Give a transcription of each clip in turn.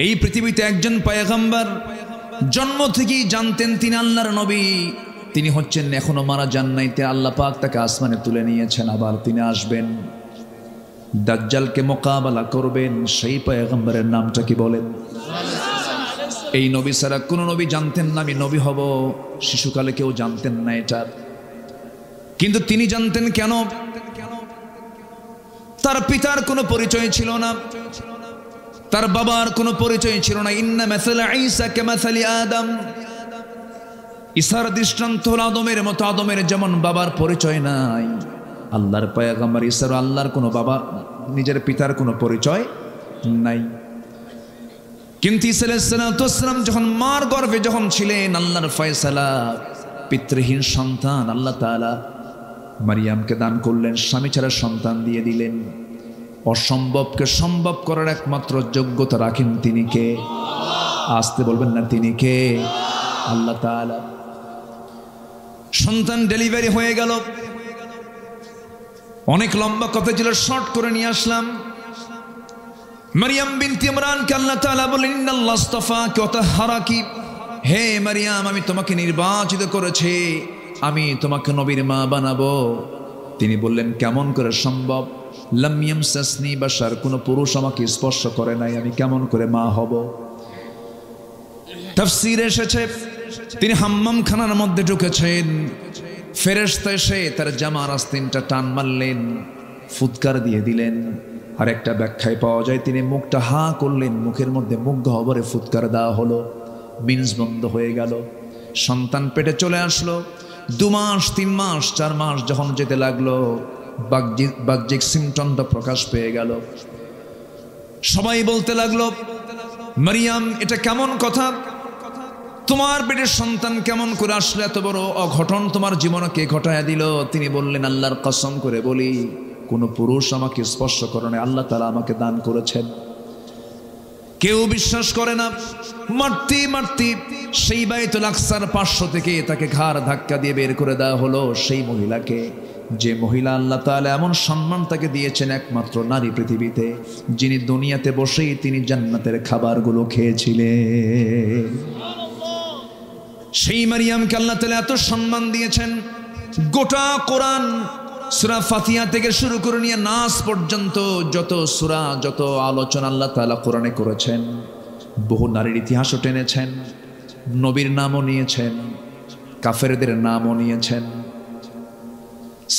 এই পৃথিবীতে একজন পয়গম্বর জন্ম থেকেই জানতেন তিনি আল্লাহর নবী, তিনি হচ্ছেন এখনো মারা যান নাই, আল্লাহ পাক তাকে আসমানে তুলে নিয়েছেন, আবার তিনি আসবেন, দাজ্জালকে মোকাবেলা করবেন। সেই পয়গম্বরের নামটা কি বলেন? এই নবী ছাড়া কোন নবী জানতেন না আমি নবী হব, শিশুকালে কেউ জানতেন না এটা, কিন্তু তিনি জানতেন। কেন? তার পিতার কোনো পরিচয় ছিল না, তার বাবার কোনো পরিচয় ছিল না। ইন্না মাসালা ঈসা কামাসালি আদম, ঈসার দৃষ্টান্ত হলো আদমের মতো, আদমের যেমন বাবার পরিচয় নাই, আল্লাহর পয়গম্বর ঈসার আল্লাহর কোনো বাবা, নিজের পিতার কোনো পরিচয় নাই। কিন্তু ঈসা আলাইহিস সালাম যখন মার গর্ভে যখন ছিলেন, আল্লাহর ফয়সালা, পিতৃহীন সন্তান আল্লাহ তাআলা মারিয়ামকে দান করলেন, স্বামী ছাড়া সন্তান দিয়ে দিলেন। অসম্ভবকে সম্ভব করার একমাত্র যোগ্যতা রাখেন তিনি কে? আসতে বলবেন না, তিনি কে? আল্লাহ তাআলা। সন্তান ডেলিভারি হয়ে গেল, অনেক লম্বা কথা ছিল, শর্ট করে নিয়ে আসলাম। মারিয়াম বিনতে ইমরানকে আল্লাহ তাআলা বলেন, ইন্নাল্লাহ আস্তাফাকি ওয়া তাহহারাকি, হে মারিয়াম আমি তোমাকে নির্বাচিত করেছি, আমি তোমাকে নবীর মা বানাবো। তিনি বললেন কেমন করে সম্ভব? লাম ইয়ামসাসনি বাশার, কোন পুরুষ আমাকে স্পর্শ করে নাই, আমি কেমন করে মা হব? তাফসীরে এসেছে তিনি হাম্মাম খানার মধ্যে ঢুকেছেন, ফেরেশতা এসে তার জামার আস্তিনটা টান মারলেন, ফুৎকার দিয়ে দিলেন। আর একটা ব্যাখ্যায় পাওয়া যায় তিনি মুখটা হা করলেন, মুখের মধ্যে মুখ গহ্বরে ফুৎকার দেওয়া হলো, মিন্স বন্ধ হয়ে গেল, সন্তান পেটে চলে আসলো। 2 মাস 3 মাস 4 মাস যখন যেতে লাগলো, বাহ্যিক সিমটমটা প্রকাশ পেয়ে গেল। সবাই বলতে লাগলো, মারিয়াম এটা কেমন কথা, তোমার পেটের সন্তান কেমন করে আসলে, এত বড় অঘটন তোমার জীবনে কে ঘটায় দিল? তিনি বললেন, আল্লাহর কসম করে বলি, কোন পুরুষ আমাকে স্পর্শ করে না, আল্লাহ তাআলা আমাকে দান করেছেন। কেউ বিশ্বাস করে না। মারতে মারতে সেই বাইতুল আকসার 500 থেকে তাকে ঘাড় ধাক্কা দিয়ে বের করে দেওয়া হলো। সেই মহিলাকে, যে মহিলা আল্লাহ তাআলা এমন সম্মান তাকে দিয়েছেন, একমাত্র নারী পৃথিবীতে, যিনি দুনিয়াতে বসেই তিনি জান্নাতের খাবারগুলো খেয়েছিলেন। সেই মারিয়ামকে আল্লাহ তাআলা এত সম্মান দিয়েছেন। গোটা কোরআন সূরা ফাতিহা থেকে শুরু করে নিয়ে নাস পর্যন্ত যত সূরা, যত আলোচনা আল্লাহ তাআলা কোরআনে করেছেন, বহু নারীর ইতিহাসও টেনেছেন, নবীর নামও নিয়েছেন, কাফেরদের নামও নিয়েছেন,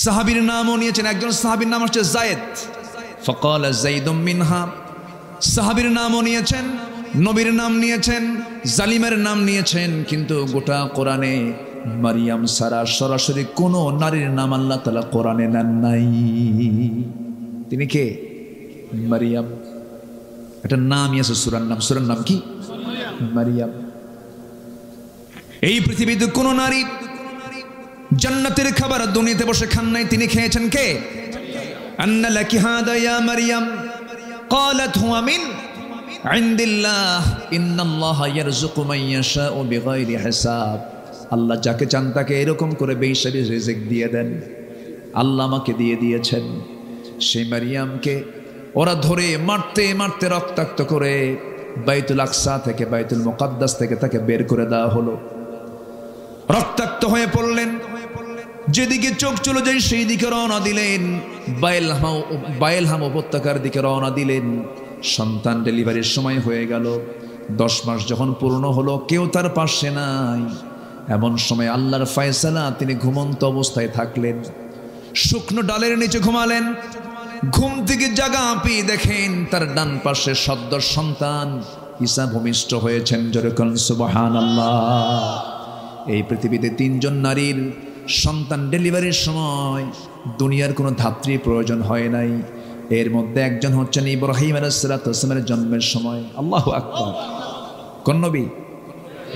সাহাবীর নামও নিয়েছেন। একজন সাহাবীর নাম হচ্ছে যায়েদ, ফাকালা যাইদুম মিনহা, সাহাবীর নামও নিয়েছেন, নবীর নাম নিয়েছেন, জালিমের নাম নিয়েছেন। কিন্তু গোটা কোরআনে মারিয়াম সারা সরাসরি কোন নারীর নাম আল্লাহ তাআলা কোরআনে নেন নাই। তিনি কে? মারিয়াম। এটা নামই আছে সূরার নাম। সূরার নাম কি? মারিয়াম। এই পৃথিবীতে কোন নারী জান্নাতের খাবার দুনিয়াতে বসে খান নাই, তিনি খেয়েছেন কে? আন্না লাকি হাদা ইয়া মারিয়াম ক্বালাত হুয়া মিন ইনদিল্লাহ ইন্নাল্লাহা ইয়ারযুকু মান ইয়াশাউ বিগাইরি হিসাব। আল্লাহ যাকে চান তাকে এরকম করে বেহিসাবি রিজিক দিয়ে দেন। আল্লাহ আমাকে দিয়ে দিয়েছেন। সেই মারিয়ামকে ওরা ধরে মারতে মারতে রক্তাক্ত করে বাইতুল আকসা থেকে, বাইতুল মুকাদ্দাস থেকে তাকে বের করে দেওয়া হলো। রক্তাক্ত হয়ে পড়লেন, যেদিকে চোখ চলে যায় সেই দিকে রওনা দিলেন, বাইলহাম উপত্যকার দিকে রওনা দিলেন। সন্তান ডেলিভারির সময় হয়ে গেল। 10 মাস যখন পূর্ণ হলো, কেউ তার পাশে নাই। এমন সময় আল্লাহর ফয়সালা, তিনি ঘুমন্ত অবস্থায় থাকলেন, শুকনো ডালের নিচে ঘুমালেন। ঘুম থেকে জাগা পেয়ে দেখেন তার ডান পাশে সদ্য সন্তান ঈসা ভূমিষ্ঠ হয়েছেন। জোরে বলুন সুবহানাল্লাহ। এই পৃথিবীতে 3 জন নারীর সন্তান ডেলিভারির সময় দুনিয়ার কোনো ধাত্রী প্রয়োজন হয় নাই। এর মধ্যে একজন হচ্ছেন ইব্রাহিম আলাইহিস সালামের জন্মের সময়। আল্লাহু আকবার। কোন নবী?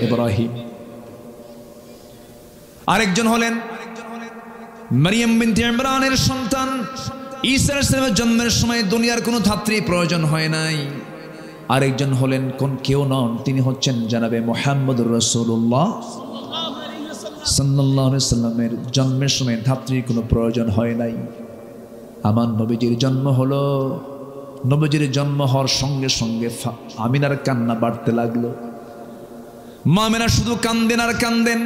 ইব্রাহিম। আরেকজন হলেন মারিয়াম বিনতে ইমরানের সন্তান ঈসা আলাইহিস সালামের জন্মের সময় দুনিয়ার কোনো ধাত্রী প্রয়োজন হয় নাই। আরেকজন হলেন কোন কেউ নন, তিনি হচ্ছেন জনাবে মুহাম্মদুর রাসূলুল্লাহ সাল্লাল্লাহু আলাইহি সাল্লামের জন্মের সময় ধাত্রীর কোনো প্রয়োজন হয় নাই। আমার নবীজির জন্ম হলো নবীজির জন্ম হওয়ার সঙ্গে সঙ্গে আমিনার কান্না বাড়তে লাগলো। মা আমিনা শুধু কান্দেন আর কান্দেন।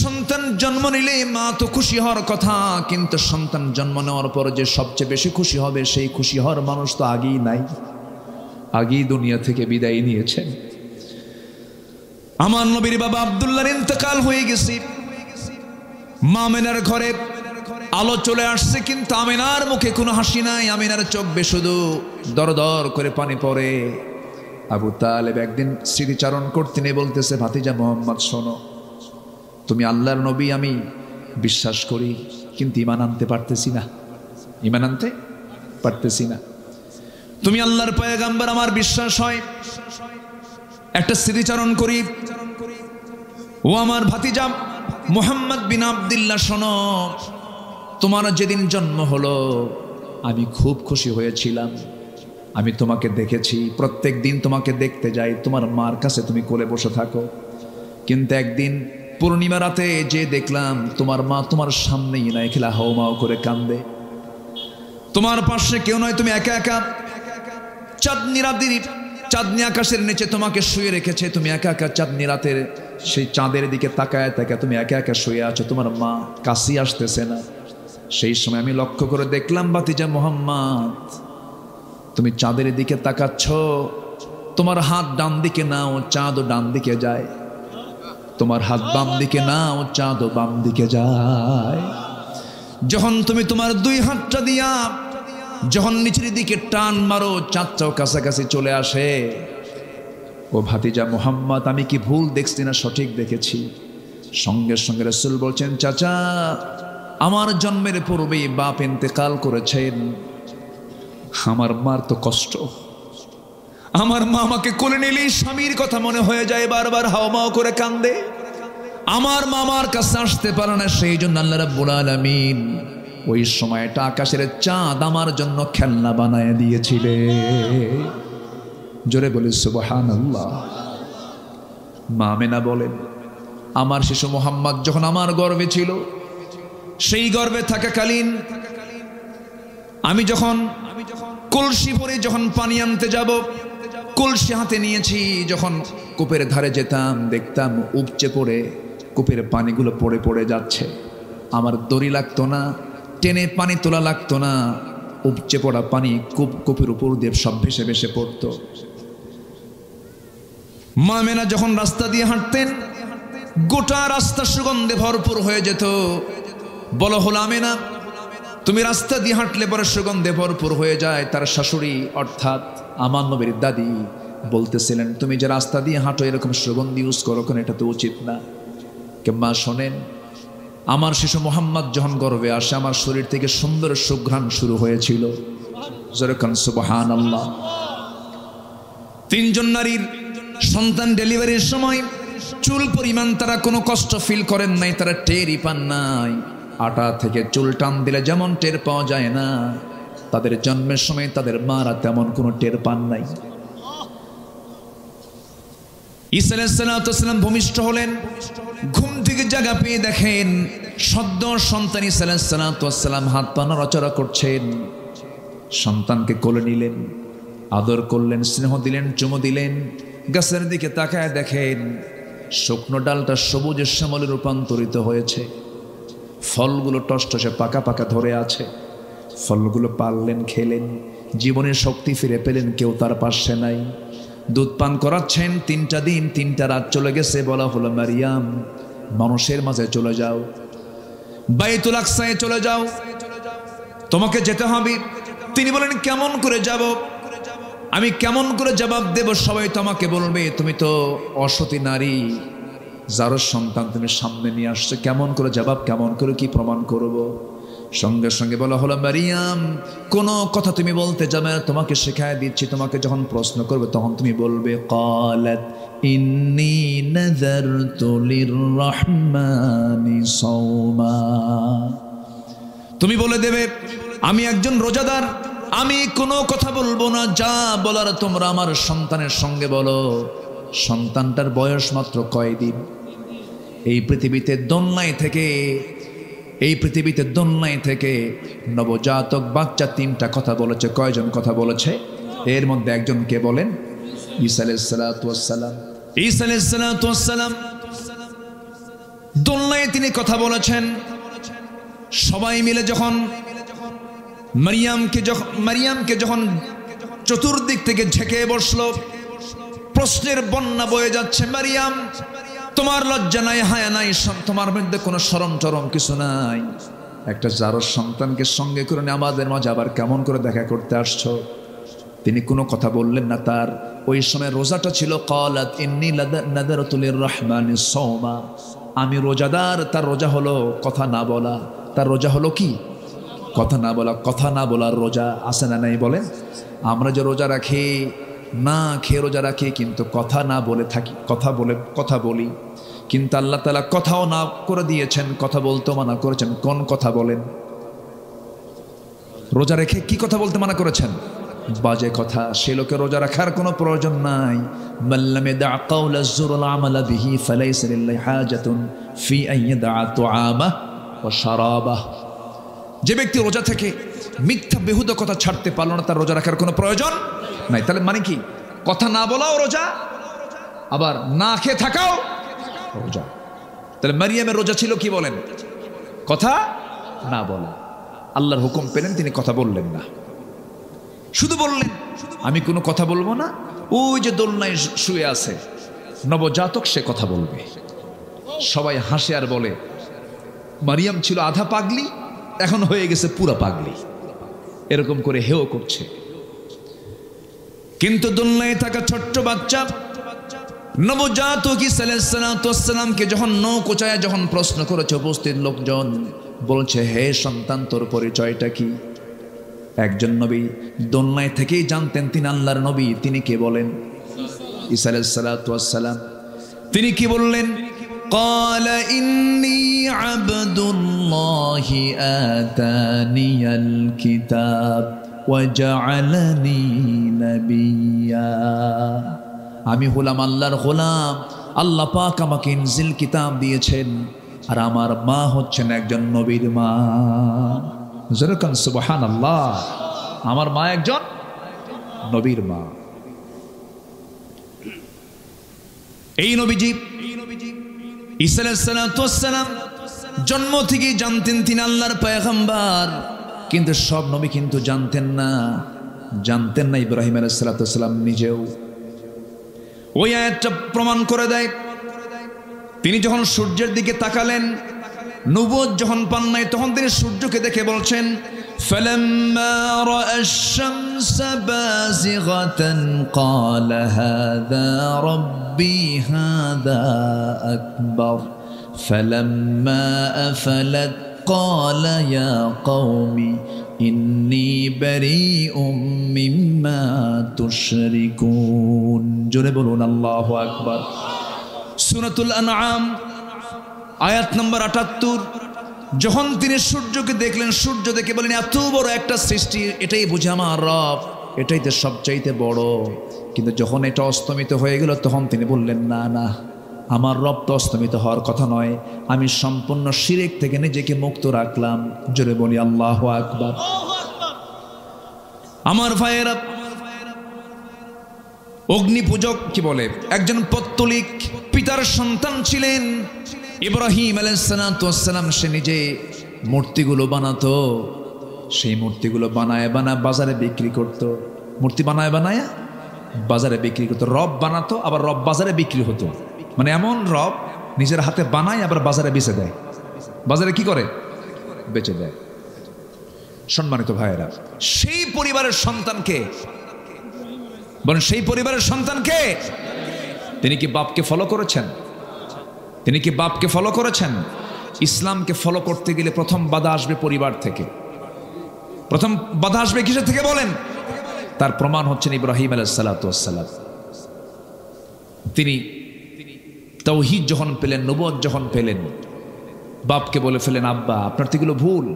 সন্তান জন্ম নিলে মা তো খুশি হওয়ার কথা, কিন্তু সন্তান জন্ম নেওয়ার পর যে সবচেয়ে বেশি খুশি হবে সেই খুশি হওয়ার মানুষ তো আগেই নাই, আগেই দুনিয়া থেকে বিদায় নিয়েছেন। আমার নবীর বাবা আব্দুল্লাহর ইন্তেকাল হয়ে গেছে। মা আমিনার ঘরে আলো চলে আসছে, কিন্তু আমিনার মুখে কোনো হাসি নাই। আমিনার চোখ বেয়ে শুধু দর দর করে পানি পড়ে। আবু তালেব একদিন স্মৃতিচারণ করতে নিয়ে বলতেছে, ভাতিজা মোহাম্মদ শোনো, তুমি আল্লাহর নবী আমি বিশ্বাস করি, কিন্তু ঈমান আনতে পারতেছি না, ঈমান আনতে পারতেছি না। তুমি আল্লাহর পয়গম্বর আমার বিশ্বাস হয়, একটা স্মৃতিচারণ করি। ও আমার ভাতিজা মুহাম্মদ বিন আব্দুল্লাহ শোনো, তোমার যেদিন জন্ম হলো আমি খুব খুশি হয়েছিলাম। আমি তোমাকে দেখেছি, প্রত্যেক দিন তোমাকে দেখতে যাই, তোমার মার কাছে তুমি কোলে বসে থাকো। কিন্তু একদিন পূর্ণিমা রাতে যে দেখলাম তোমার মা তোমার সামনেই নাই, খেলা হাওমাও করে কান্দে। তোমার পাশে কেউ নয়, তুমি একা একা চাঁদনি রাতের চাঁদনি আকাশের নিচে তোমাকে শুয়ে রেখেছে। তুমি একা একা চাঁদনি রাতের সেই চাঁদের দিকে তাকায় তাকায় তুমি একা একা শুয়ে আছো, তোমার মা কাছে আসতেছে না। সেই সময় আমি লক্ষ্য করে দেখলাম, ভাতিজা মুহাম্মদ তুমি চাঁদের দিকে তাকাচ্ছ, তোমার হাত ডান দিকে নাও, চাঁদও ডান দিকে যায়। তোমার হাত বাম দিকে নাও, চাঁদও বাম দিকে যায়। যখন তুমি তোমার দুই হাতটা দিয়া যখন নিচের দিকে টান মারো, চাঁদটাও কাছাকাছি চলে আসে। ও ভাতিজা মুহাম্মদ, আমি কি ভুল দেখছি না সঠিক দেখেছি? সঙ্গে সঙ্গে রাসূল বলছেন, চাচা আমার জন্মের পূর্বেই বাপ ইন্তেকাল করেছেন। আমার মার তো কষ্ট, আমার মা আমাকে কোলে নিলেই স্বামীর কথা মনে হয়ে যায়, বারবার হাওমাও করে কান্দে। আমার মামার কাছে আসতে পারে না, সেই জন্য আল্লাহ রাব্বুল আলামিন ওই সময়টা আকাশের চাঁদ আমার জন্য খেলনা বানায় দিয়েছিলেন। জোরে বলি সুবহানাল্লাহ। মা আমিনা বলেন, আমার শিশু মুহাম্মদ যখন আমার গর্ভে ছিল, সেই গর্ভে থাকাকালীন আমি যখন কলসি ভরে যখন পানি আনতে যাব, কলসি হাতে নিয়েছি, যখন কূপের ধারে যেতাম দেখতাম উপচে পড়ে কূপের পানিগুলো পড়ে পড়ে যাচ্ছে। আমার দড়ি লাগতো না, টেনে পানি তোলা লাগতো না, উপচে পড়া পানি কূপের উপর দিয়ে সব ভেসে ভেসে পড়তো। মা আমিনা যখন রাস্তা দিয়ে হাঁটতেন, গোটা রাস্তা সুগন্ধে ভরপুর হয়ে যেত। বলা হলো, আমিনা তুমি রাস্তা দিয়ে হাঁটলে পরে সুগন্ধে ভরপুর হয়ে যায়। তার শাশুড়ি অর্থাৎ আমার নবীর দাদি বলতেছিলেন, তুমি যে রাস্তা দিয়ে হাঁটো এরকম সুগন্ধি ইউজ করো কেন, এটা তো উচিত না। মা শোনেন, আমার শিশু মুহাম্মদ যখন গর্ভে আসে, আমার শরীর থেকে সুন্দর সুঘ্রাণ শুরু হয়েছিল। যেরকম সুবহানাল্লাহ। তিনজন নারীর সন্তান ডেলিভারির সময় চুল পরিমাণ তারা কোনো কষ্ট ফিল করেন নাই, তারা টেরই পান নাই। আটা থেকে চুল টান দিলে যেমন টের পাওয়া যায় না, তাদের জন্মের সময় তাদের মারা তেমন কোনো টের পান নাই। ঈসা আলাইহিস সালাম ভূমিষ্ঠ হলেন, ঘুম থেকে জাগা পেয়ে দেখেন সদ্য সন্তান ঈসা আলাইহিস সালাম হাত পা নড়াচড়া করছেন। সন্তানকে কোলে নিলেন, আদর করলেন, স্নেহ দিলেন, চুমু দিলেন। গাছের দিকে তাকায় দেখেন শুকনো ডালটা সবুজ শ্যামলে রূপান্তরিত হয়েছে, ফলগুলো টসটসে পাকা পাকা ধরে আছে। ফলগুলো পারলেন, খেলেন, জীবনের শক্তি ফিরে পেলেন। কেউ তার পাশে নাই। দুধ পান করাচ্ছেন। 3টা দিন 3টা রাত চলে গেছে। বলা হলো, মারিয়াম মানুষের মাঝে চলে যাও, বাইতুল আকসায় চলে যাও, তোমাকে যেতে হবে। তিনি বলেন, কেমন করে যাব? আমি কেমন করে জবাব দেব? সবাই তো আমাকে বলবে তুমি তো অসতী নারী, যার সন্তান তুমি সামনে নিয়ে আসছো, কেমন করে জবাব, কেমন করে কি প্রমাণ করব? সঙ্গে সঙ্গে বলা হলো, মারিয়াম কোনো কথা তুমি বলতে যাবে না, তোমাকে শেখায় দিচ্ছি। তোমাকে যখন প্রশ্ন করবে তখন তুমি বলবে, ক্বালাত ইন্নী নাযারতু লিররহমানি সাওমা। তুমি বলে দেবে, আমি একজন রোজাদার, আমি কোনো কথা বলবো না, যা বলার তোমরা আমার সন্তানের সঙ্গে বলো। সন্তানটার বয়স মাত্র কয়দিন? এই পৃথিবীতে দোলনায় থেকে এই পৃথিবীতে দোলনায় থেকে নবজাতক বাচ্চা 3টা কথা বলেছে। কয়জন কথা বলেছে? এর মধ্যে একজনকে বলেন ঈসা আলাইহিস সালাতু ওয়াস সালাম। ঈসা আলাইহিস সালাতু ওয়াস সালাম দোলনায় তিনি কথা বলেছেন। সবাই মিলে যখন মারিয়ামকে যখন চতুর্দিক থেকে ঝেঁকে বসলো, প্রশ্নের বন্যা বয়ে যাচ্ছে। মারিয়াম, তোমার লজ্জা নাই, হায়া নাই, তোমার মধ্যে কোনো শরম টরম কিছু নাই? একটা জারজ সন্তানকে সঙ্গে করে নিয়ে আমাদের মাঝে আবার কেমন করে দেখা করতে আসছো? তিনি কোনো কথা বললেন না। তার ওই সময় রোজাটা ছিল। ক্বালাত ইন্নী নাযারতু লির-রাহমানি সাওমা, আমি রোজাদার। তার রোজা হলো কথা না বলা। তার রোজা হলো কি? কথা না বলা। কথা না বলার রোজা আছে না নাই বলেন? আমরা যে রোজা রাখি, না খেয়ে রোজা রাখি, কিন্তু কথা না বলে থাকি, কথা বলি। কিন্তু আল্লাহ তাআলা কথাও না করে দিয়েছেন, কথা বলতে মানা করেছেন। কোন কথা বলেন? রোজা রেখে কি কথা বলতে মানা করেছেন? বাজে কথা। সে লোকে রোজা রাখার কোনো প্রয়োজন নাই। মাল্লাম ইয়াদা কাওলা যুর ওয়াল আমালা বিহি ফালাইসা লিল্লাহি হাজাতুন ফি আন ইয়াদা তুআমা ওয়া শারাবাহ। যে ব্যক্তি রোজা থেকে মিথ্যা বেহুদা কথা ছাড়তে পারল না, তার রোজা রাখার কোনো প্রয়োজন নাই। তাহলে মানে কি? কথা না বলাও রোজা, আবার না খেয়ে থাকাও রোজা। তাহলে মারিয়ামের রোজা ছিল কি বলেন? কথা না বলা। আল্লাহর হুকুম পেলেন, তিনি কথা বললেন না। শুধু বললেন আমি কোনো কথা বলবো না। ওই যে দোলনায় শুয়ে আছে নবজাতক, সে কথা বলবে। সবাই হাসে আর বলে মারিয়াম ছিল আধা পাগলি, এখন হয়ে গেছে পুরা পাগলি। এরকম করে হেও করছে। কিন্তু দোলনায় থাকা ছোট্ট বাচ্চা নবজাতক ঈসা আলাইহিস সালাতু ওয়াস সালামকে যখন নৌকোচায় যখন প্রশ্ন করেছে উপস্থিত লোকজন, বলছে হে সন্তান, তোর পরিচয়টা কি? একজন নবী দোলনায় থেকেই জানতেন তিনি আল্লাহর নবী। তিনি কে বলেন? ঈসা আলাইহিস সালাতু ওয়াস সালাম। তিনি কি বললেন? قال إني عبد الله آتاني الكتاب وجعلني نبيا। আমি হলাম আল্লাহর গোলাম। আল্লাহ পাক আমাকে ইনজিল কিতাব দিয়েছেন, আর আমার মা হচ্ছেন একজন নবীর মা। যেরকম সুবহানাল্লাহ, আমার মা একজন নবীর মা। এই নবীজি ঈসা আলাইহিস সালাতু ওয়াস সালাম জন্ম থেকেই জানতেন তিনি আল্লাহর পয়গম্বর, কিন্তু সব নবী কিন্তু জানতেন না। ইব্রাহিম আলাইহিস সালাতু ওয়াস সালাম নিজেও। ওই আয়াতটা প্রমাণ করে দেয়। তিনি যখন সূর্যের দিকে তাকালেন, নবুয়ত যখন পান নাই, তখন তিনি সূর্যকে দেখে বলছেন ফালাম্মা রাআ আশ-শামসা বাযিগাতান ক্বালা হাযা রাব্বি হাযা আকবার ফালাম্মা আফালাত ক্বালা ইয়া কওমি ইন্নী বারীউম মিম্মা তুশরিকুন। জোরে বলুন আল্লাহু আকবার। সূরাতুল আনআম আয়াত নম্বর ৭৮। যখন তিনি সূর্যকে দেখলেন, সূর্য দেখে বলেন এত বড় একটা সৃষ্টি, এটাই বুঝে আমার রব, এটাই তো সবচাইতে বড়। কিন্তু যখন এটা অস্তমিত হয়ে গেল, তখন তিনি বললেন না না, আমার রব তো অস্তমিত হওয়ার কথা নয়। আমি সম্পূর্ণ শিরক থেকে নিজেকে মুক্ত রাখলাম। জোরে বলি আল্লাহু আকবার। আমার ভাইয়েরা, অগ্নি পূজক কি বলে, একজন পত্তলিক পিতার সন্তান ছিলেন ইব্রাহিম আলাইহিস সালাতু ওয়াস সালাম। সে নিজে মূর্তিগুলো বানাতো। সেই মূর্তিগুলো বানায় বাজারে বিক্রি করত। মূর্তি বানায় বাজারে বিক্রি করতো। রব বানাতো, আবার রব বাজারে বিক্রি হতো। মানে এমন রব নিজের হাতে বানায় আবার বাজারে বেচে দেয়। বাজারে কি করে? বেচে দেয়। সম্মানিত ভাইয়েরা, সেই পরিবারের সন্তানকে বলেন, সেই পরিবারের সন্তানকে তিনি কি বাপকে ফলো করেছেন? তিনি কি বাপকে ফলো করেছেন? ইসলামকে ফলো করতে গেলে প্রথম বাধা আসবে পরিবার থেকে। প্রথম বাধা আসবে কিসের থেকে বলেন? তার প্রমাণ হচ্ছেন ইব্রাহিম আলাইহিস সালাতু ওয়াস সালাম। তিনি তাওহীদ যখন পেলেন, নবুয়ত যখন পেলেন, বাপকে বলে ফেলেন আব্বা আপনার তো এগুলো ভুল।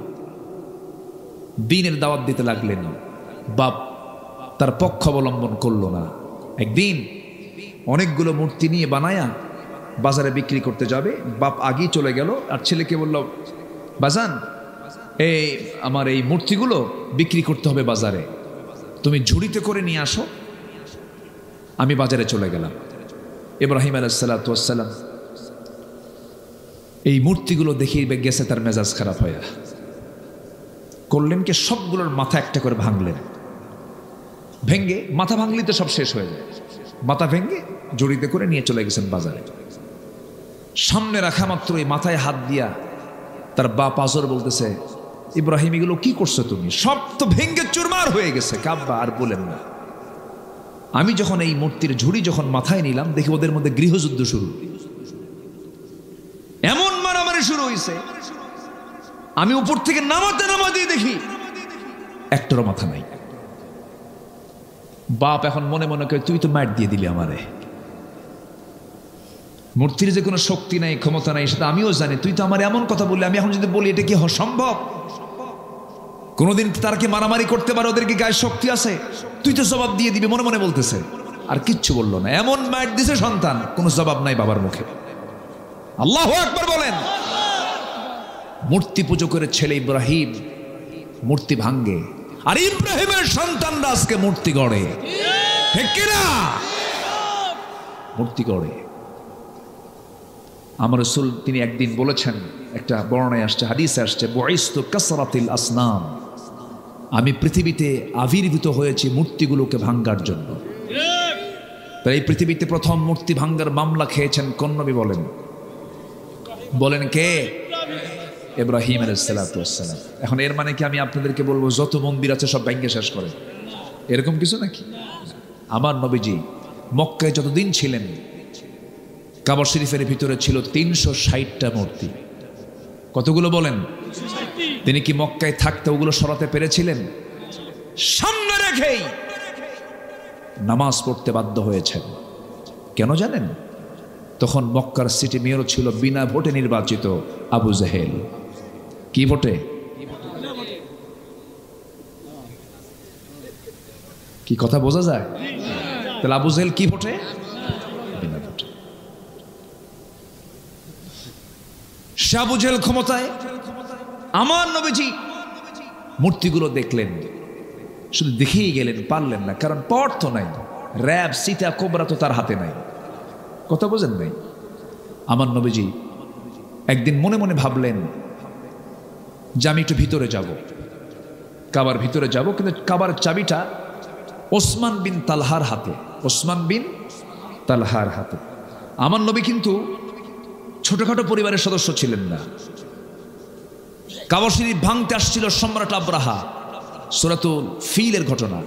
দ্বীনের দাওয়াত দিতে লাগলেন। বাপ তার পক্ষ অবলম্বন করলো না। একদিন অনেকগুলো মূর্তি নিয়ে বানায়া বাজারে বিক্রি করতে যাবে, বাপ আগেই চলে গেল আর ছেলেকে বলল বাজান, এই আমার এই মূর্তিগুলো বিক্রি করতে হবে বাজারে, তুমি ঝুড়িতে করে নিয়ে আসো। আমি বাজারে চলে গেলাম। ইব্রাহিম আলাইহিসসালাম এই মূর্তিগুলো দেখিয়ে গেছে, তার মেজাজ খারাপ হয়ে করলেন কি, সবগুলোর মাথা একটা করে ভাঙলেন। ভেঙ্গে, মাথা ভাঙলি তো সব শেষ হয়ে যায়, মাথা ভেঙ্গে জড়িতে করে নিয়ে চলে গেছেন বাজারে। সামনে রাখা মাত্র এই মাথায় হাত দিয়া তার বাপ আজর বলতেছে, ইব্রাহিম এগুলো কি করছো তুমি? সব তো ভেঙ্গে চুরমার হয়ে গেছে। কাব্বা আর বলেন না, আমি যখন এই মূর্তির ঝুড়ি যখন মাথায় নিলাম, দেখি ওদের মধ্যে গৃহযুদ্ধ শুরু, এমন মারামারি শুরু হয়েছে। আমি উপর থেকে নামাতে দেখি একটারও মাথা নাই। বাপ এখন মনে মনে করে, তুই তো মার দিয়ে দিলি আমারে, মূর্তির যে কোনো শক্তি নাই, ক্ষমতা নাই, সেটা আমিও জানি। তুই তো আমার এমন কথা বললি, আমি এখন যদি বলি এটা কি সম্ভব? কোনোদিন তার কি মারামারি করতে পারে? ওদের কি গায়ে শক্তি আছে? তুই তো জবাব দিয়ে দিবি, মনে মনে বলতেছে। আর কিচ্ছু বললো না। এমন মার দিছে সন্তান, কোনো জবাব নাই বাবার মুখে। আল্লাহু আকবার বলেন। মূর্তি পুজো করে ছেলে ইব্রাহিম মূর্তি ভাঙ্গে, আর ইব্রাহিমের সন্তানরা আজকে মূর্তি গড়ে, ঠিক কিনা? মূর্তি গড়ে। আমার রাসূল তিনি একদিন বলেছেন, একটা বর্ণনায় আসছে, হাদিসে আসছে, বুইসতু কাসরাতিল আসনাম, আমি পৃথিবীতে আবির্ভূত হয়েছি মূর্তিগুলোকে ভাঙ্গার জন্য। তাই এই পৃথিবীতে প্রথম মূর্তি ভাঙ্গার মামলা খেয়েছেন কোন নবী বলেন? বলেন কে? ইব্রাহিম আলাইহিসসালাম। এখন এর মানে কি আমি আপনাদেরকে বলবো যত মন্দির আছে সব ভেঙে শেষ করে, এরকম কিছু নাকি? আমার নবীজি মক্কায় যতদিন ছিলেন, কাবা শরীফের ভিতরে ছিল 360টা মূর্তি। কতগুলো বলেন? তিনি কি মক্কায় থাকতে ওগুলো সরাতে পেরেছিলেন? সামনে রেখেই নামাজ পড়তে বাধ্য হয়েছেন। কেন জানেন? তখন মক্কার সিটি মেয়র ছিল বিনা ভোটে নির্বাচিত আবু জেহেল। কি ভোটে? কি কথা বোঝা যায়? তাহলে আবু জেহেল কি ভোটে? বিনা ভোটে। সে আবু জেহেল ক্ষমতায়। আমার নবীজি মূর্তিগুলো দেখলেন, শুধু দেখেই গেলেন, পারলেন না, কারণ পাওয়ার তো নাই। র্যাব, সীতা, কোবরা তো তার হাতে নাই। কথা বোঝেন নাই? আমার নবীজি একদিন মনে মনে ভাবলেন যে আমি একটু ভিতরে যাব, কাবার ভিতরে যাব, কিন্তু কাবার চাবিটা ওসমান বিন তালহার হাতে। ওসমান বিন তালহার হাতে। আমার নবী কিন্তু ছোটখাটো পরিবারের সদস্য ছিলেন না। কাবা শরীফ ভাঙতে আসছিল সম্রাট আব্রাহা, সূরাতুল ফিলের ঘটনা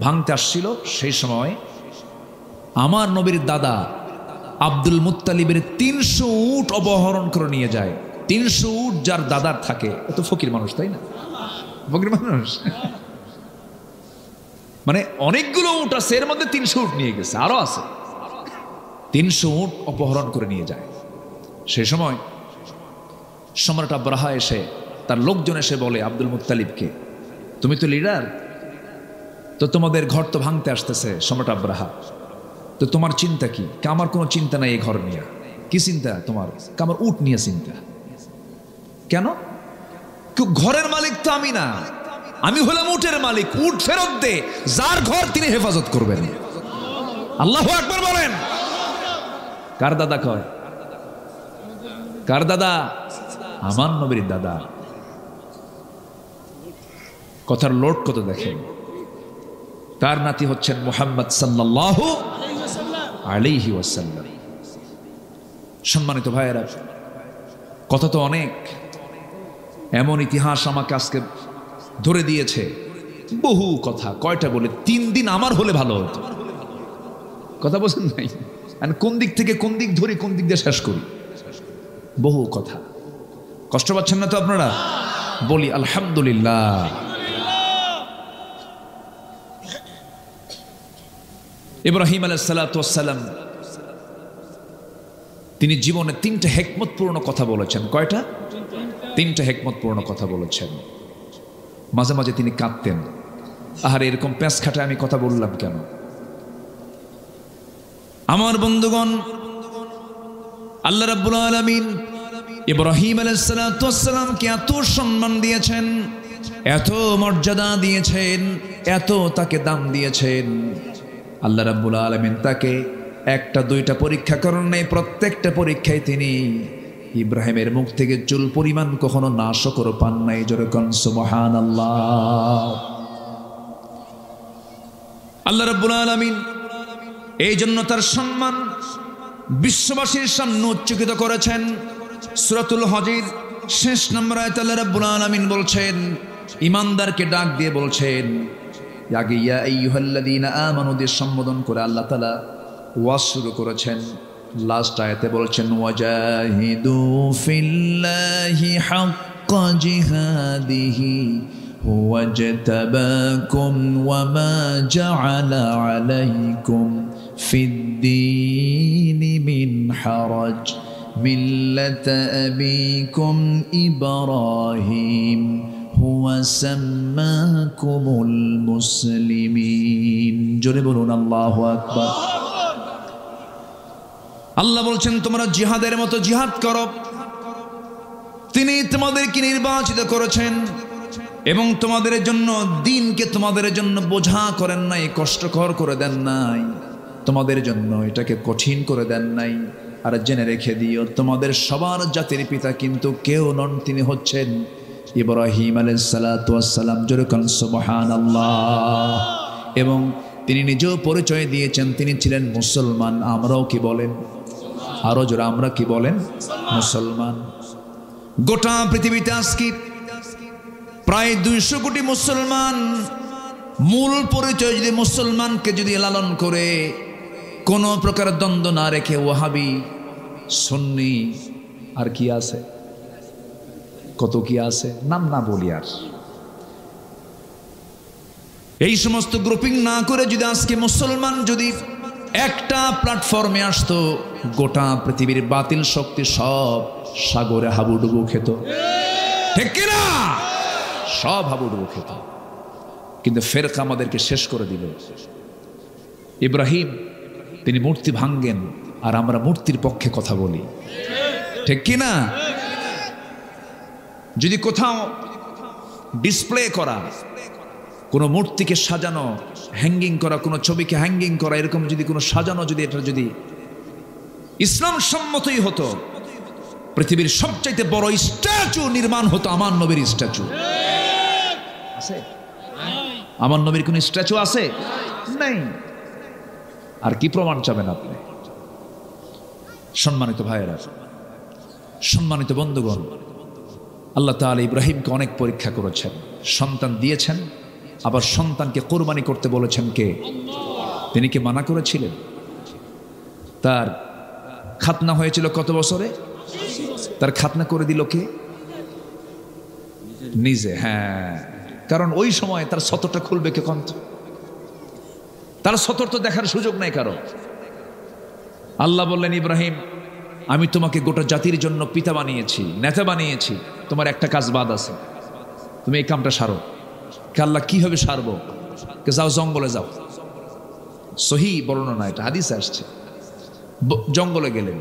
ভাঙতে আসছিল। সেই সময় আমার নবীর দাদা আব্দুল মুত্তালিবের 300 উট অপহরণ করে নিয়ে যায়। 300 উট যার দাদার থাকে, এত ফকির মানুষ, তাই না? ফকির মানুষ মানে অনেকগুলো উট আছে, এর মধ্যে 300 উট নিয়ে গেছে, আরো আছে। 300 উট অপহরণ করে নিয়ে যায়। সেই সময় সম্রাট আব্রাহা এসে, তার লোকজন এসে বলে আব্দুল মুত্তালিবকে, তুমি তো লিডার, তো তোমাদের ঘর তো ভাঙতে আসতেছে সম্রাট আব্রাহা, তো তোমার চিন্তা কি? আমার কোনো চিন্তা নাই এই ঘর নিয়ে। কি চিন্তা তোমার? আমার উট নিয়ে চিন্তা। কেন? ঘরের মালিক তো আমি না, আমি হলাম উটের মালিক। উট ফেরত দে, যার ঘর তিনি হেফাজত করবেন। আল্লাহু আকবার বলেন। কার দাদা কয়? কার দাদা? আমার নবীর দাদা। কথার লোট কত দেখেন। তার নাতি হচ্ছেন মুহাম্মদ সাল্লাল্লাহু আলাইহি ওয়াসাল্লাম। সম্মানিত ভাইয়েরা, কথা তো অনেক, এমন ইতিহাস আমাকে আজকে ধরে দিয়েছে, বহু কথা। কয়টা বলে? 3 দিন আমার হলে ভালো হতো। কথা বোঝেন নাই? কোন দিক থেকে কোন দিক ধরি, কোন দিক দিয়ে শেষ করি, বহু কথা। কষ্ট পাচ্ছেন না তো আপনারা? বলি আলহামদুলিল্লাহ। ইব্রাহিম আলাইহিসসালাম তিনি জীবনে 3টে হিকমতপূর্ণ কথা বলেছেন। কয়টা? 3টে হিকমতপূর্ণ কথা বলেছেন। মাঝে মাঝে তিনি কাঁদতেন, আহারে এরকম প্যাঁচ খাটে আমি কথা বললাম কেন? আমার বন্ধুগণ, আল্লাহ রাব্বুল আলামিন ইব্রাহিম আলাইহিস সালামকে এত সম্মান দিয়েছেন, এত মর্যাদা দিয়েছেন, এত তাকে দাম দিয়েছেন। আল্লাহ রাব্বুল আলামিন তাকে একটা দুইটা পরীক্ষা করেন নাই, প্রত্যেকটা পরীক্ষায় তিনি ইব্রাহিমের মুখ থেকে চুল পরিমাণ কখনো নাশকর পান নাই। জোরে কোন সুবহানাল্লাহ। আল্লাহ রাব্বুল আলামিন এই জন্য তার সম্মান বিশ্ববাসীর সামনে উচ্চকিত করেছেন। সূরাতুল হজের শেষ নম্বর আয়াতে আল্লাহ রাব্বুল আলামিন বলছেন, ইমানদারকে ডাক দিয়ে বলছেন, আগে ইয়া আইয়ুহাল্লাযীনা আমানু দিয়ে সম্বোধন করে আল্লাহ তাআলা ওয়াজ শুরু করেছেন। লাস্ট আয়াতে বলছেন, ওয়াজাহিদু ফিল্লাহি হাক্কা জিহাদিহি ওয়াজতাবাকুম ওয়ামা জাআলা আলাইকুম ফিদ্দীনি মিন হারাজ মিল্লাতা আবিকুম ইব্রাহিম হুয়া সাম্মাকুমুল মুসলিমিন। জোরে বলুন আল্লাহু আকবার। আল্লাহ বলছেন, তোমরা জিহাদের মতো জিহাদ করো। তিনি তোমাদেরকে নির্বাচিত করেছেন এবং তোমাদের জন্য দ্বীনকে তোমাদের জন্য বোঝা করেন নাই, কষ্টকর করে দেন নাই, তোমাদের জন্য এটাকে কঠিন করে দেন নাই। আর জেনে রেখে দিও, তোমাদের সবার জাতির পিতা কিন্তু কেউ নন, তিনি হচ্ছেন ইব্রাহিম আলাইহিস সালাতু ওয়াস সালাম। জোরে কোন সুবহানাল্লাহ। এবং তিনি নিজেও পরিচয় দিয়েছেন তিনি ছিলেন মুসলমান। আমরাও কি বলেন? আরো জোরে আমরা কি বলেন? মুসলমান। গোটা পৃথিবীতে আজকে প্রায় 200 কোটি মুসলমান। মূল পরিচয় যদি মুসলমানকে যদি লালন করে, কোনো প্রকার দ্বন্দ্ব না রেখে, ওয়াহাবি সুন্নি আর কি আছে, কত কি আছে, নাম না বলি আর, এই সমস্ত গ্রুপিং না করে যদি আজকে মুসলমান যদি একটা প্ল্যাটফর্মে আসতো, গোটা পৃথিবীর বাতিল শক্তি সব সাগরে হাবুডুবু খেত। ঠিক কিনা? সব হাবুডুবু খেত। কিন্তু ফেরকা আমাদেরকে শেষ করে দিল। ইব্রাহিম তিনি মূর্তি ভাঙ্গেন আর আমরা মূর্তির পক্ষে কথা বলি। ঠিক কিনা? যদি কোথাও ডিসপ্লে করা, কোনো মূর্তিকে সাজানো, হ্যাঙ্গিং করা, কোনো ছবিকে হ্যাঙ্গিং করা, এরকম যদি কোনো সাজানো, যদি এটা যদি ইসলাম সম্মতই হতো, পৃথিবীর সবচাইতে বড় স্ট্যাচু নির্মাণ হতো আমার নবীর স্ট্যাচু। আছে? আমার নবীর কোন স্ট্যাচু আছে? নাই। আর কি প্রমাণ চাবেন আপনি? সম্মানিত ভাইয়েরা, সম্মানিত বন্ধুগণ, আল্লাহ তাআলা ইব্রাহিমকে অনেক পরীক্ষা করেছেন, সন্তান দিয়েছেন, আবার সন্তানকে কোরবানি করতে বলেছেন কে? তিনি কি মানা করেছিলেন? তার খাতনা হয়েছিল কত বছরে? তার খাতনা করে দিল কে? নিজে। হ্যাঁ, কারণ ওই সময় তার সতরটা খুলবে কে? কন্ত তার সতর তো দেখার সুযোগ নাই কারো। আল্লাহ বললেন, ইব্রাহিম আমি তোমাকে গোটা জাতির জন্য পিতা বানিয়েছি, নেতা বানিয়েছি, তোমার একটা কাজ বাদ আছে, তুমি এই কামটা সারো। আল্লাহ কিভাবে সারবো? যাও জঙ্গলে যাও। সহি বর্ণনা, এটা হাদিসে আসছে। জঙ্গলে গেলেন,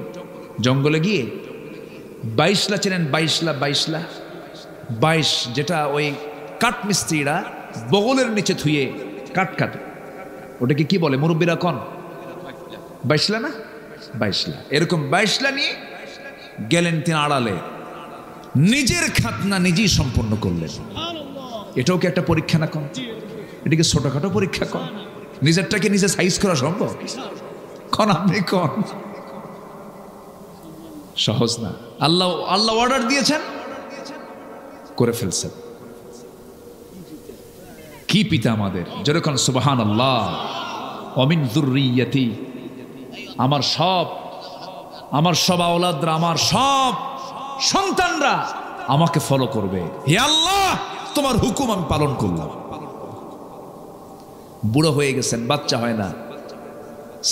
জঙ্গলে গিয়ে 22লা চেনেন? 22 যেটা ওই কাঠ মিস্ত্রিরা বগলের নিচে থুয়ে কাঠ কাটে, ওটাকে কি বলে মুরব্বীরা? কন 22লা না? 22লা। এরকম 22লা নিয়ে গেলেন তিনি আড়ালে, নিজের খাতনা নিজেই সম্পন্ন করলেন। এটাও কি একটা পরীক্ষা না? কন এটাকে ছোটখাটো পরীক্ষা? কন নিজেরটাকে নিজে সাইজ করা সম্ভব? কন আপনি কন, সহজ না। আল্লাহ অর্ডার দিয়েছেন, করে ফেলছেন। কি পিতা আমাদের! যেরকম সুবহানাল্লাহ। অমিন যুররিয়াতি, আমার সব আওলাদরা, আমার সব সন্তানরা আমাকে ফলো করবে। হে আল্লাহ, তোমার হুকুম আমি পালন করলাম। বুড়ো হয়ে গেছেন, বাচ্চা হয় না।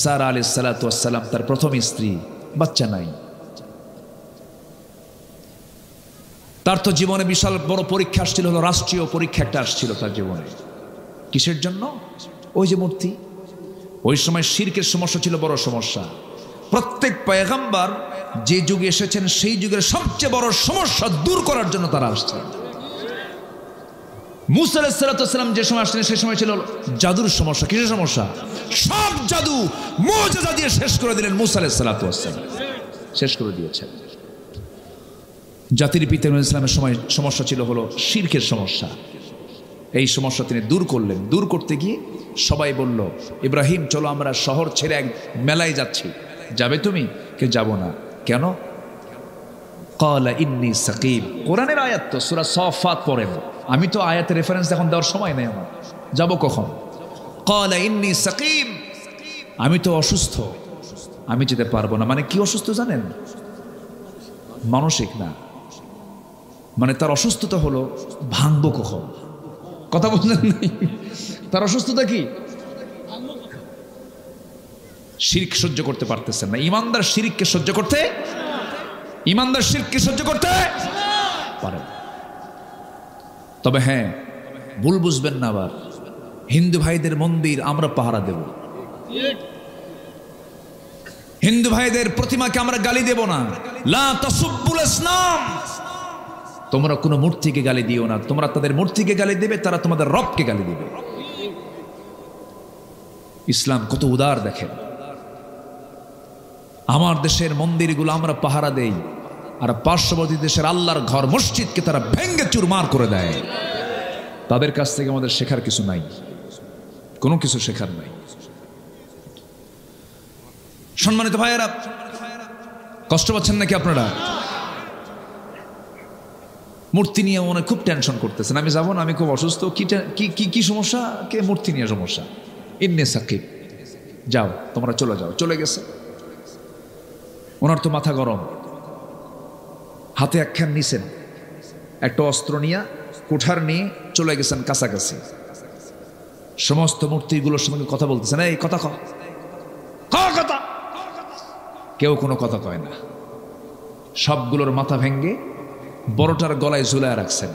সারা আলাইহিস সালাতু ওয়াস সালাম তার প্রথম স্ত্রী, বাচ্চা নাই। তার তো জীবনে বিশাল বড় পরীক্ষা আসছিল, হলো রাষ্ট্রীয় পরীক্ষা একটা আসছিল তার জীবনে। কিসের জন্য? ওই যে মূর্তি। ওই সময় শিরকের সমস্যা ছিল, বড় সমস্যা। প্রত্যেক পয়গম্বর যে যুগে এসেছেন সেই যুগের সবচেয়ে বড় সমস্যা দূর করার জন্য তারা আসছেন। মুসা আলাইহিস সালাতু ওয়াস সালাম যে সময় আসলেন সেই সময় ছিল জাদুর সমস্যা। কিসের সমস্যা? সব জাদু মুজিজা দিয়ে শেষ করে দিলেন মুসা আলাইহিস সালাতু ওয়াস সালাম, শেষ করে দিয়েছেন। জাতির পিতা নূহ ইসলামের সময় সমস্যা ছিল হলো শিরকের সমস্যা। এই সমস্যা তিনি দূর করলেন। দূর করতে গিয়ে সবাই বলল, ইব্রাহিম চলো আমরা শহর ছেড়ে এক মেলায় যাচ্ছি, যাবে তুমি? কে যাব না। কেন? ক্বালা ইন্নী সাকিম। কোরআনের আয়াত তো, সূরা সাফাত পড়েন। আমি তো আয়াতের রেফারেন্স এখন দেওয়ার সময় নেই আমার, যাব কখন? ক্বালা ইন্নী সাকিম, আমি তো অসুস্থ, আমি যেতে পারবো না। মানে কি অসুস্থ জানেন? মানসিক না, মানে তার অসুস্থতা হলো ভাঙবো কখন। কথা বললেন নাই? তার অসুস্থতা কি? শিরক সহ্য করতে পারতেছেন না। ইমানদার শিরককে সহ্য করতে, ইমানদার শিরককে সহ্য করতে পারে। তবে হ্যাঁ, ভুল বুঝবেন না আবার, হিন্দু ভাইদের মন্দির আমরা পাহারা দেব, হিন্দু ভাইদের প্রতিমাকে আমরা গালি দেব না। লা তাসুব্বুল আসনাম, তোমরা কোনো মূর্তিকে গালি দিও না। তোমরা তাদের মূর্তিকে গালি দেবে, তারা তোমাদের রবকে গালি দেবে। ইসলাম কত উদার দেখেন। আমার দেশের মন্দিরগুলো আমরা পাহারা দেই, আর পার্শ্ববর্তী দেশের আল্লাহর ঘর মসজিদকে তারা ভেঙ্গে চুরমার করে দেয়। তাদের কাছ থেকে আমাদের শেখার কিছু নাই, কোনো কিছু শেখার নাই। সম্মানিত ভাইয়েরা, কষ্ট পাচ্ছেন নাকি আপনারা? মূর্তি নিয়ে মনে খুব টেনশন করতেছেন, আমি যাবো না, আমি খুব অসুস্থ। কি সমস্যা? কে? মূর্তি নিয়ে সমস্যা। ইন্নী সাকিব, যাও তোমরা চলে যাও। চলে গেছে। ওনার তো মাথা গরম, হাতে একখান নিছেন, একটা অস্ত্র নিয়ে কুঠার নিয়ে চলে গেছেন কাছাকাছি। সমস্ত মূর্তিগুলোর সঙ্গে কথা বলতেছেন, এই কথা কথা। কেউ কোনো কথা কয় না। সবগুলোর মাথা ভেঙ্গে বড়টার গলায় ঝুলায় রাখছেন।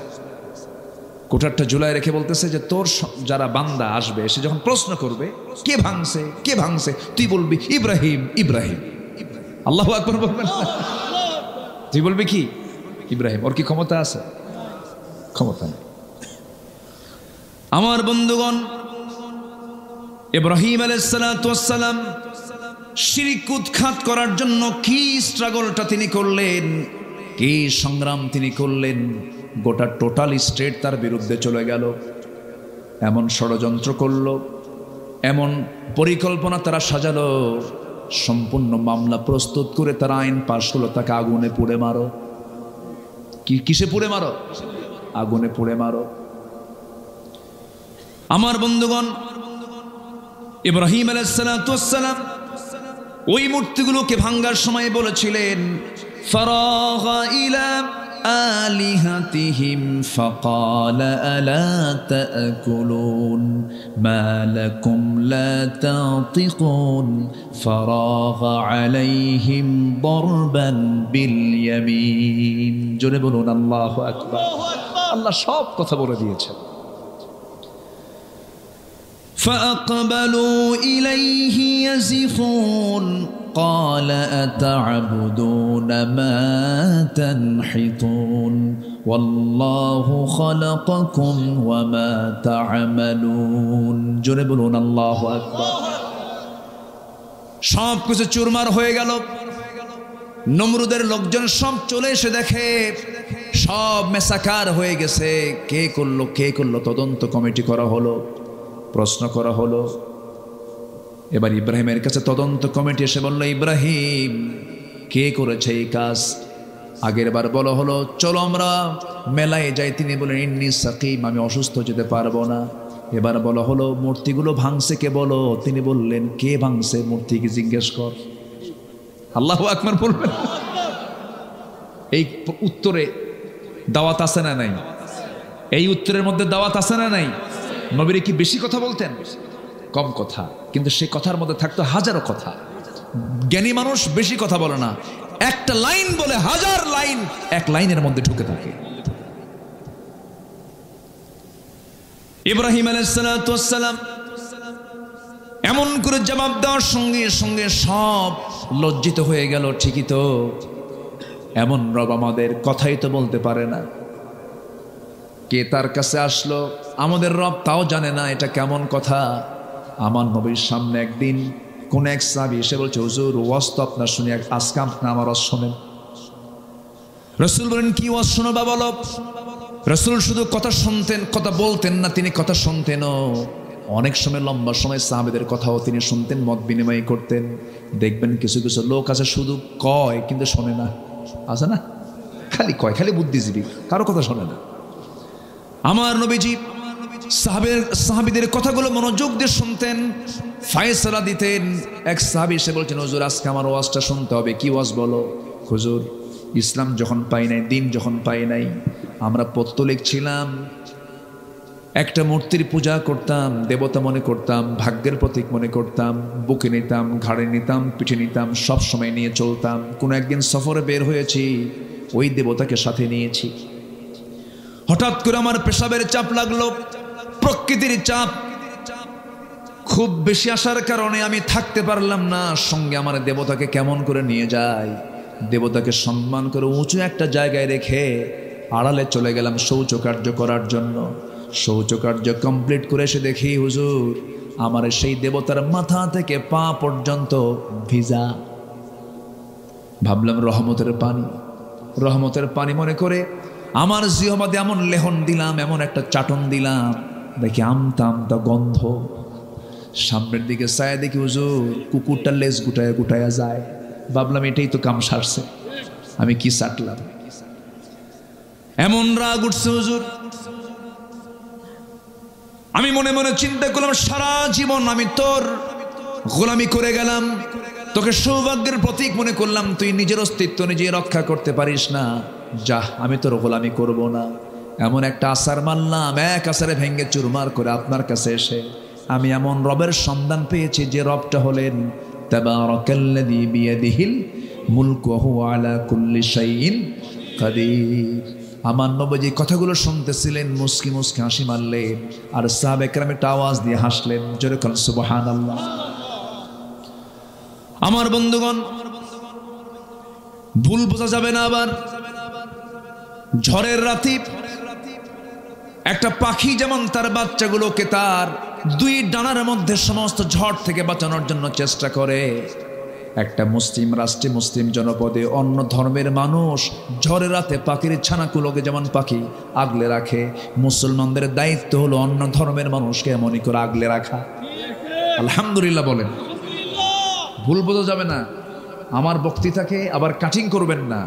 কোঠারটা ঝুলায় রেখে বলতেছে যে তোর যারা বান্দা আসবে, সে যখন প্রশ্ন করবে কে ভাঙছে কে ভাঙছে, তুই বলবি ইব্রাহিম ইব্রাহিম। আল্লাহু আকবার বলবেন, তুই বলবি কি? ইব্রাহিম। ওর কি ক্ষমতা আছে? ক্ষমতা নেই। আমার বন্ধুগণ, ইব্রাহিম আলাইহিস সালাতু ওয়াস সালাম শিরক উৎখাত করার জন্য কি স্ট্রাগলটা তিনি করলেন, কি সংগ্রাম তিনি করলেন। গোটা টোটাল স্টেট তার বিরুদ্ধে চলে গেল, এমন ষড়যন্ত্র করলো, এমন পরিকল্পনা তারা সাজালো, সম্পূর্ণ মামলা প্রস্তুত করে তারা আইন পাশ হলো, তাকে আগুনে পুড়ে মারো। কিসে পুড়ে মারো? আগুনে পুড়ে মারো। আমার বন্ধুগণ, ইব্রাহিম আলাইহিস সালাতু ওয়াস সালাম ওই মূর্তিগুলোকে ভাঙার সময় বলেছিলেন, ফারাগা ইলা আলিহাতিহিম ফাকালা আলা তাকুলুন মা লাকুম লা তাতিকুন ফারাগা আলাইহিম দরবান বিল ইয়ামিন। জোরে বলুন আল্লাহু আকবার। আল্লাহ সব কথা বলে দিয়েছেন। فأقبلوا إليه يزفون قال أتعبدون ما تنحتون والله خلقكم وما تعملون। জোরে বলুন আল্লাহু আকবার। সব কিছু চুরমার হয়ে গেল। নমরুদের লোকজন সব চলে এসে দেখে সব মেসাকার হয়ে গেছে। কে করলো তদন্ত কমিটি করা হলো, প্রশ্ন করা হলো। এবার ইব্রাহিমের কাছে তদন্ত কমিটি এসে বলল, ইব্রাহিম কে করেছে এই কাজ? আগের বার বলা হলো চলো আমরা মেলায় যাই, তিনি বলেন ইন্নী সাকিম, আমি অসুস্থ, যেতে পারবো না। এবার বলা হলো মূর্তিগুলো ভাঙছে কে বলো, তিনি বললেন কে ভাঙছে মূর্তিকে জিজ্ঞেস কর। আল্লাহু আকবার বলবেন। এই উত্তরে দাওয়াত আছে না নাই? এই উত্তরের মধ্যে দাওয়াত আছে না নাই? নবীরে কি বেশি কথা বলতেন? কম কথা, কিন্তু সেই কথার মধ্যে থাকতো হাজারো কথা। জ্ঞানী মানুষ বেশি কথা বলে না, একটা লাইন বলে হাজার লাইন এক লাইনের মধ্যে ঢুকে থাকে। ইব্রাহিম আলাইহিস সালাতু ওয়াস সালাম এমন করে জবাব দেওয়ার সঙ্গে সঙ্গে সব লজ্জিত হয়ে গেল। ঠিকই তো, এমন রব আমাদের, কথাই তো বলতে পারে না। কে তার কাছে আসলো, আমাদের রব তাও জানে না, এটা কেমন কথা। আমার নবীর সামনে একদিন কোন এক সাহাবী এসে বলছে, হুজুর ওয়াজ তো আপনার শুনি, আজকে আপনি আমার ওয়াজ শোনেন। রাসূল বলেন, কি ওয়াজ শোনাবা বলো। রাসূল শুধু কথা শুনতেন, কথা বলতেন না, তিনি কথা শুনতেনও। অনেক সময় লম্বা সময় সাহাবীদের কথাও তিনি শুনতেন, মত বিনিময় করতেন। দেখবেন কিছু কিছু লোক আছে শুধু কয় কিন্তু শোনে না, আছে না, খালি কয়, খালি বুদ্ধিজীবী, কারো কথা শোনে না। আমার নবীজি সাহাবীদের কথাগুলো মনোযোগ দিয়ে শুনতেন, ফয়সালা দিতেন। এক সাহাবী এসে বলছেন, হুজুর আজকে আমার ওয়াজটা শুনতে হবে। কি ওয়াজ বলো। হুজুর ইসলাম যখন পাই নাই, দিন যখন পাই নাই, আমরা পৌত্তলিক ছিলাম, একটা মূর্তির পূজা করতাম, দেবতা মনে করতাম, ভাগ্যের প্রতীক মনে করতাম, বুকে নিতাম, ঘাড়ে নিতাম, পিঠে নিতাম, সব সময় নিয়ে চলতাম। কোন একদিন সফরে বের হয়েছি, ওই দেবতাকে সাথে নিয়েছি। হঠাৎ করে আমার পেশাবের চাপ লাগলো, প্রকৃতির চাপ খুব বেশি আসার কারণে আমি থাকতে পারলাম না। সঙ্গে আমার দেবতাকে কেমন করে নিয়ে যায়। দেবতাকে সম্মান করে উঁচু একটা জায়গায় রেখে আড়ালে চলে গেলাম শৌচকার্য করার জন্য। শৌচকার্য কমপ্লিট করে এসে দেখি, হুজুর আমার সেই দেবতার মাথা থেকে পা পর্যন্ত ভিজা। ভাবলাম রহমতের পানি, রহমতের পানি মনে করে আমার জিহ্বাতে এমন লেহন দিলাম, এমন একটা চাটন দিলাম, দেখি আমতা আমতা গন্ধ। সামনের দিকে চায় দেখি, হুজুর কুকুরটার লেজ গুটায়া গুটায়া যায়। ভাবলাম এটাই তো কাম সারছে, আমি কি চাটলাম। এমন রাগ উঠছে হুজুর, আমি মনে মনে চিন্তা করলাম, সারা জীবন আমি তোর গোলামি করে গেলাম, তোকে সৌভাগ্যের প্রতীক মনে করলাম, তুই নিজের অস্তিত্ব নিজে রক্ষা করতে পারিস না, যা আমি তোর গোলামি করব না। এমন একটা আসার মানলাম, এক আসারে ভেঙ্গে চুরমার করে আপনার কাছে এসে আমি এমন রবের সন্ধান পেয়েছি, যে রবটা হলেন তাবারাকাল্লাযী বিয়াদিহিল মুলকু ওয়া হুয়া আলা কুল্লি শাইইন কাদির। আমার নবীজি কথাগুলো শুনতেছিলেন, মুস্কি মুস্কি হাসি মারলেন, আর সাহাবে কেরাম একটা আওয়াজ দিয়ে হাসলেন, জোরে বলেন সুবহানাল্লাহ। আমার বন্ধুগণ, ভুল বোঝা যাবে না। আবার ঝড়ের রাতে একটা পাখি যেমন তার বাচ্চাগুলোকে তার দুই ডানার মধ্যে সমস্ত ঝড় থেকে বাঁচানোর জন্য চেষ্টা করে, একটা মুসলিম রাষ্ট্রে, মুসলিম জনপদে অন্য ধর্মের মানুষ ঝড়ের রাতে পাখির ছানাগুলোকে যেমন পাখি আগলে রাখে, মুসলমানদের দায়িত্ব হলো অন্য ধর্মের মানুষকে এমনই করে আগলে রাখা। আলহামদুলিল্লাহ বলেন। ভুল বোঝা যাবে না। আমার বক্তৃতাকে আবার কাটিং করবেন না,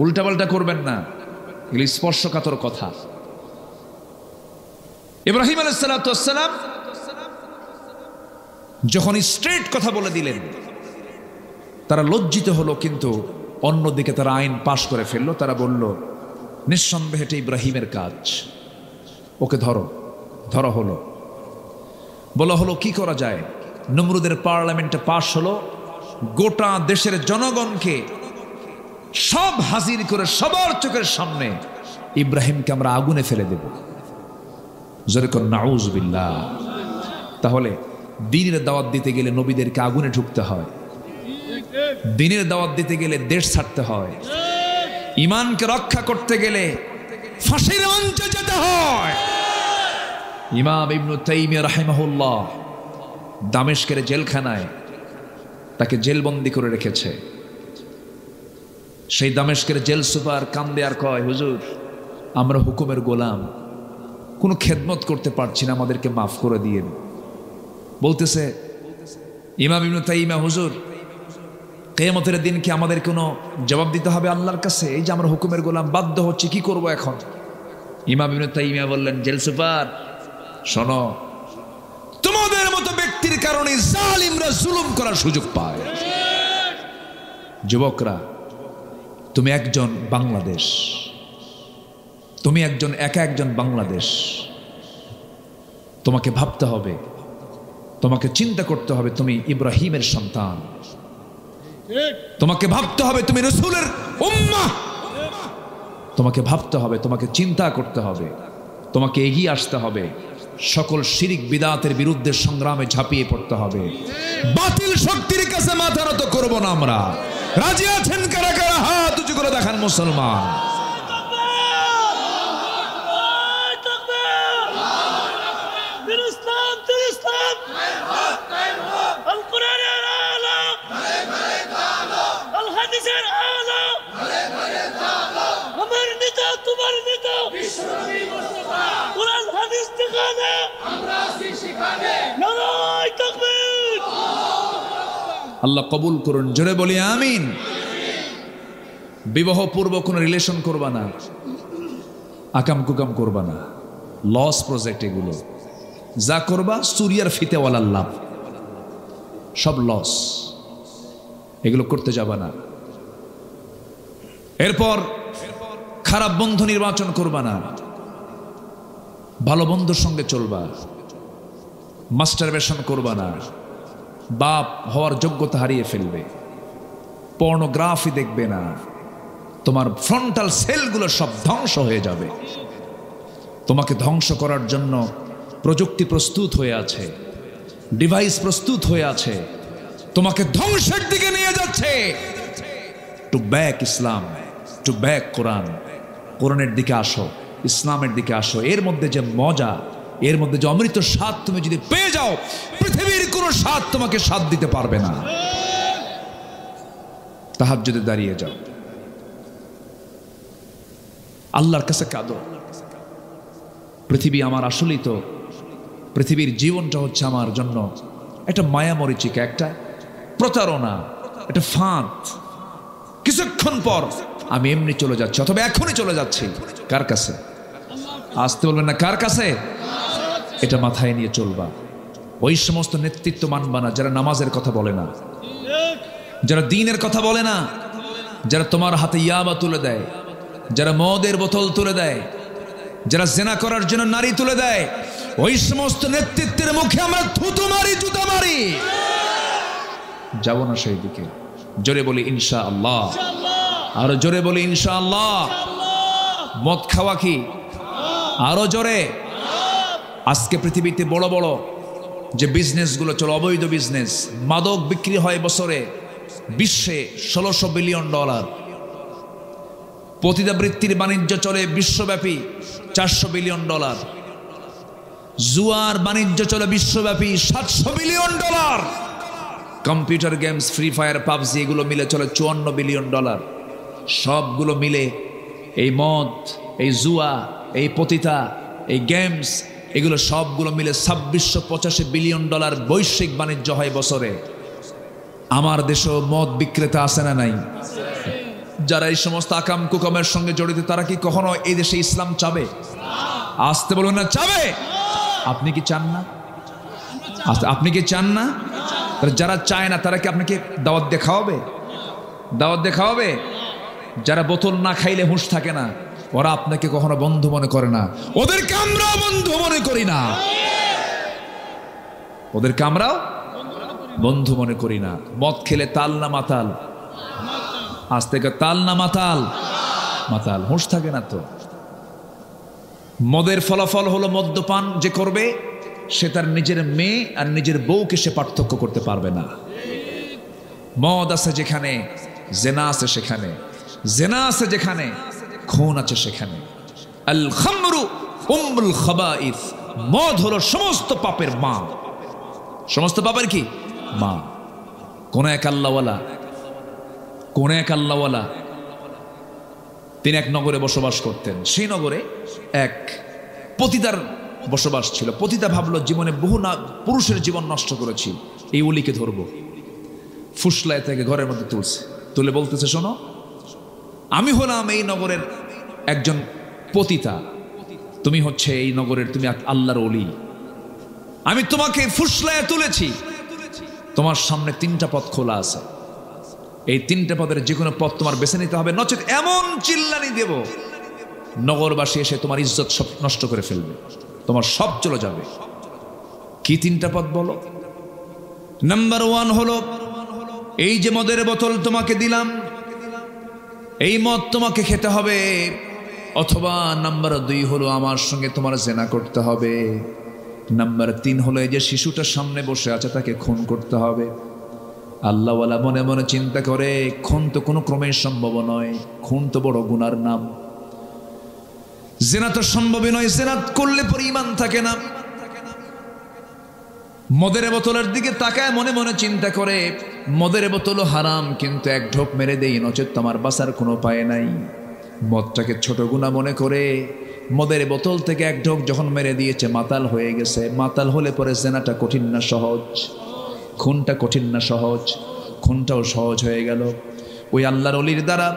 উল্টাপাল্টা করবেন না, এগুলি স্পর্শকাতর কথা। ইব্রাহিম আলাইহিস সালাতু ওয়াস সালাম যখন স্ট্রেট কথা বলে দিলেন, তারা লজ্জিত হলো, কিন্তু অন্যদিকে তারা আইন পাশ করে ফেললো। তারা বলল, নিঃসন্দেহে এটা ইব্রাহিমের কাজ, ওকে ধরো। ধরা হলো, বলা হলো কি করা যায়। নমরুদের পার্লামেন্টে পাশ হলো, গোটা দেশের জনগণকে সব হাজির করে সবার চোখের সামনে ইব্রাহিমকে আমরা আগুনে ফেলে দেব। যেরকম নাউজুবিল্লাহ। তাহলে দ্বীনের দাওয়াত দিতে গেলে নবীদেরকে আগুনে ঢুকতে হয়, দ্বীনের দাওয়াত দিতে গেলে দেশ ছাড়তে হয়, ঈমানকে রক্ষা করতে গেলে ফাঁসির মঞ্চে যেতে হয়। ইমাম ইবনে তাইমিয়া রাহিমাহুল্লাহ দামেস্কের জেলখানায় তাকে জেলবন্দি করে রেখেছে। সেই দামেস্কের জেল সুপার কান্দে আর কয়, হুজুর আমরা হুকুমের গোলাম, কোনো খেদমত করতে পারছি না, আমাদেরকে মাফ করে দিয়েন। বলতেছে ইমাম ইবনে তাইমিয়া, হুজুর কিয়ামতের দিন কি আমাদের কোনো জবাব দিতে হবে আল্লাহর কাছে? এই যে আমরা হুকুমের গোলাম, বাধ্য হচ্ছি, কি করব এখন? ইমাম ইবনে তাইমিয়া বললেন, জেল সুপার শোনো, তোমাদের মতো ব্যক্তির কারণে জালিমরা জুলুম করার সুযোগ পায়। যুবকরা, তুমি একজন বাংলাদেশ, তুমি একজন একা একজন বাংলাদেশ। তোমাকে ভাবতে হবে, তোমাকে চিন্তা করতে হবে, তুমি ইব্রাহিমের সন্তান। তোমাকে ভাবতে হবে তুমি রাসূলের উম্মাহ। তোমাকে ভাবতে হবে, তোমাকে চিন্তা করতে হবে, তোমাকে এগিয়ে আসতে হবে। সকল শিরিক বিদাতের বিরুদ্ধে সংগ্রামে ঝাঁপিয়ে পড়তে হবে। বাতিল শক্তির কাছে মাথা নত করব না আমরা। রাজি আছেন কারা কারা? হাত উঁচু করে দেখান মুসলমান। আল্লাহ কবুল করুন, জোরে বলি আমিন। বিবাহ পূর্ব কোনো রিলেশন করবা না, আকাম কুকাম করবা না, লস প্রজেক্ট এগুলো যা করবা সুরিয়ার ফিতেওয়ালার লাভ, সব লস, এগুলো করতে যাবা না। এরপর খারাপ বন্ধু নির্বাচন করবা না, ভালো বন্ধুর সঙ্গে চলবা। মাস্টারবেশন করবা না, বাপ হওয়ার যোগ্যতা হারিয়ে ফেলবে। পর্নোগ্রাফি দেখবে না, তোমার ফ্রন্টাল সেলগুলো সব ধ্বংস হয়ে যাবে। তোমাকে ধ্বংস করার জন্য প্রযুক্তি প্রস্তুত হয়ে আছে, ডিভাইস প্রস্তুত হয়ে আছে, তোমাকে ধ্বংসের দিকে নিয়ে যাচ্ছে। To back Islam, to back Quran. কোরআনের দিকে আসো, ইসলামের দিকে আসো। এর মধ্যে যে মজা, এর মধ্যে যে অমৃত স্বাদ তুমি যদি পেয়ে যাও, পৃথিবীর কোনো স্বাদ তোমাকে স্বাদ দিতে পারবে না। তাহাজ্জুদে দাঁড়িয়ে যাও, আল্লাহর কাছে কাঁদো। পৃথিবী আমার আসলেই তো, পৃথিবীর জীবনটা হচ্ছে আমার জন্য একটা মায়া মরিচিকা, একটা প্রতারণা, একটা ফাঁদ। কিছুক্ষণ পর আমি এমনি চলে যাচ্ছি, অথবা এখনই চলে যাচ্ছি। কার কাছে? আসতে বলবেন না, কার কাছে? এটা মাথায় নিয়ে চলবা। ওই সমস্ত নেতৃত্ব মানবা না যারা নামাজের কথা বলে না, যারা দ্বীনের কথা বলে না, যারা তোমার হাতে ইয়াবা তুলে দেয়, যারা মদের বোতল তুলে দেয়, যারা জেনা করার জন্য নারী তুলে দেয়। ওই সমস্ত নেতৃত্বের মুখে আমরা থুতু মারি, জুতা মারি। যাব না সেই দিকে। জোরে বলি ইনশাআল্লাহ, আরো জোরে বলি ইনশাআল্লাহ। মদ খাওয়া কি? আরো জোরে। আজকে পৃথিবীতে বড় বড় যে বিজনেসগুলো চলে, অবৈধ বিজনেস, মাদক বিক্রি হয় বছরে বিশ্বে $1600 বিলিয়ন। পতিতাবৃত্তির বাণিজ্য চলে বিশ্বব্যাপী $400 বিলিয়ন। জুয়ার বাণিজ্য চলে বিশ্বব্যাপী $700 billion. Computer games, free fire, PUBG, এগুলো মিলে চলে $54 বিলিয়ন। সবগুলো মিলে এই মদ, এই জুয়া, এই পতিতা, এই গেমস, এগুলো সবগুলো মিলে $2685 বিলিয়ন বৈশ্বিক বাণিজ্য হয় বছরে। আমার দেশেও মদ বিক্রেতা আছে না নাই? যারা এই সমস্ত আকাম কুকামের সঙ্গে জড়িত, তারা কি কখনো এই দেশে ইসলাম চাবে? আসতে বলবেন না, চাবে? আপনি কি চান না? আপনি কি চান না? যারা চায় না তারা কি আপনাকে দাওয়াত দিয়ে খাওয়াবে? দাওয়াত দিয়ে খাওয়াবে? যারা বোতল না খাইলে হুঁশ থাকে না, ওরা আপনাকে কখনো বন্ধু মনে করে না। ওদেরকে আমরাও বন্ধু মনে করি না, ওদেরকে আমরাও বন্ধু মনে করি না। মদ খেলে তাল না মাতাল? আজ থেকে তাল না মাতাল? মাতাল। হুঁশ থাকে না তো। মদের ফলাফল হলো মদ্যপান যে করবে, সে তার নিজের মেয়ে আর নিজের বউকে সে পার্থক্য করতে পারবে না। মদ আছে যেখানে, জেনা আছে সেখানে, জেনা আছে যেখানে, খুন আছে সেখানে। আল খামরু উম্মুল খাবাইস। মদ হলো সমস্ত পাপের মা। সমস্ত পাপের কি মা। কোন এক আল্লাহওয়ালা, কোন এক আল্লাহওয়ালা, তিনি এক নগরে বসবাস করতেন। সেই নগরে এক পতিতার বসবাস ছিল। পতিতা ভাবলো জীবনে বহু না পুরুষের জীবন নষ্ট করেছি, এই ওলিকে ধরবো। ফুসলায় থেকে ঘরের মধ্যে তুলছে, তুলে বলতেছে, শোনো, আমি হলাম এই নগরের একজন পতিতা, তুমি হচ্ছে এই নগরের, তুমি আল্লাহর ওলি। আমি তোমাকে ফুসলায় তুলেছি, তোমার সামনে 3টা পথ খোলা আছে। এই 3টে পদের যে কোনো পথ তোমার বেছে নিতে হবে, নচেত এমন চিল্লানি দেব নগরবাসী এসে তোমার ইজ্জত সব নষ্ট করে ফেলবে, তোমার সব চলে যাবে। কি 3টা পথ বলো? নাম্বার 1 হলো, এই যে মদের বোতল তোমাকে দিলাম, এই মদ তোমাকে খেতে হবে। অথবা নাম্বার 2 হলো, আমার সঙ্গে তোমার জেনা করতে হবে। নাম্বার 3 হলো এই যে শিশুটা সামনে বসে আছে তাকে খুন করতে হবে। আল্লাহওয়ালা মনে মনে চিন্তা করে খুন তো কোনো ক্রমেই সম্ভব নয়, খুন তো বড় গুনার নাম, জিনা তো সম্ভবই নয়, জিনা করলে পরে ঈমান থাকে না। মদের বোতলের দিকে তাকায় মনে মনে চিন্তা করে মদের বোতলও হারাম, কিন্তু এক ঢোক মেরে দেই, নচেত তোমার বাঁচার কোনো উপায় নাই। মদটাকে ছোট গুনাহ মনে করে মদের বোতল থেকে এক ঢোক যখন মেরে দিয়েছে, মাতাল হয়ে গেছে। মাতাল হলে পরে জেনাটা কঠিন না সহজ, খুনটা কঠিন না সহজ, খুনটাও সহজ হয়ে গেল। ওই আল্লাহর ওলির দ্বারা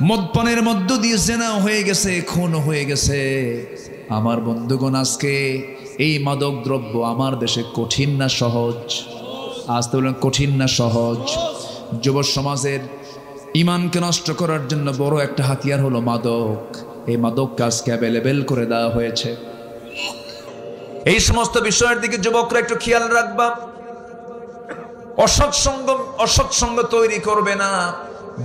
মদপানের মধ্য দিয়ে জেনা হয়ে গেছে, খুন হয়ে গেছে। আমার বন্ধুগণ, আজকে এই মাদক দ্রব্য আমার দেশে কঠিন না সহজ? আসতে বলেন কঠিন না সহজ? যুব সমাজের ঈমানকে নষ্ট করার জন্য বড় একটা হাতিয়ার হলো মাদক। এই মাদককে আজকে অ্যাভেলেবেল করে দেওয়া হয়েছে। এই সমস্ত বিষয়ের দিকে যুবকরা একটু খেয়াল রাখবা। অসৎসঙ্গ তৈরি করবে না।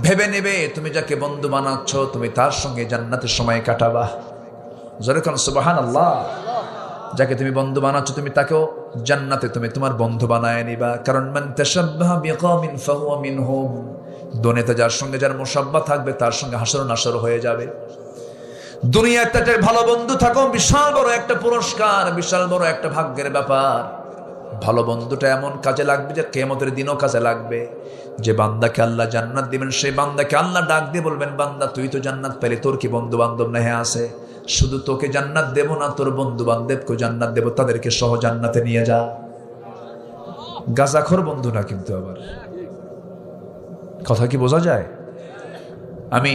ভেবে নেবে তুমি যাকে বন্ধু বানাচ্ছ তুমি তার সঙ্গে জান্নাতের সময় কাটাবা। জোরে কোন সুবহানাল্লাহ। যাকে তুমি বন্ধু বানাচ্ছ তুমি তাকেও জান্নাতে তুমি তোমার বন্ধু বানায় নিবা। কারণ মান তাশাব্বাহা বিকওমিন ফাহুয়া মিনহুম। দুনিয়াতে যার সঙ্গে যার মুশাব্বা থাকবে তার সঙ্গে হাসর নাসর হয়ে যাবে। দুনিয়াতে একটা ভালো বন্ধু থাকো বিশাল বড় একটা পুরস্কার, বিশাল বড় একটা ভাগ্যের ব্যাপার। ভালো বন্ধুটা এমন কাজে লাগবে যে কিয়ামতের দিনও কাজে লাগবে। যে বান্দাকে আল্লাহ জান্নাত দিবেন সেই বান্দাকে আল্লাহ ডাক দিয়ে বলবেন, বান্দা তুই তো জান্নাত পেলি, তোর কি বন্ধু বান্ধব না? হ্যাঁ আছে। শুধু তোকে জান্নাত দেব না, তোর বন্ধু বান্ধবকে জান্নাত দেব, তাদেরকে সহ জান্নাতে নিয়ে যা। গাঁজাখোর বন্ধু না কিন্তু। আবার কথা কি বোঝা যায়? আমি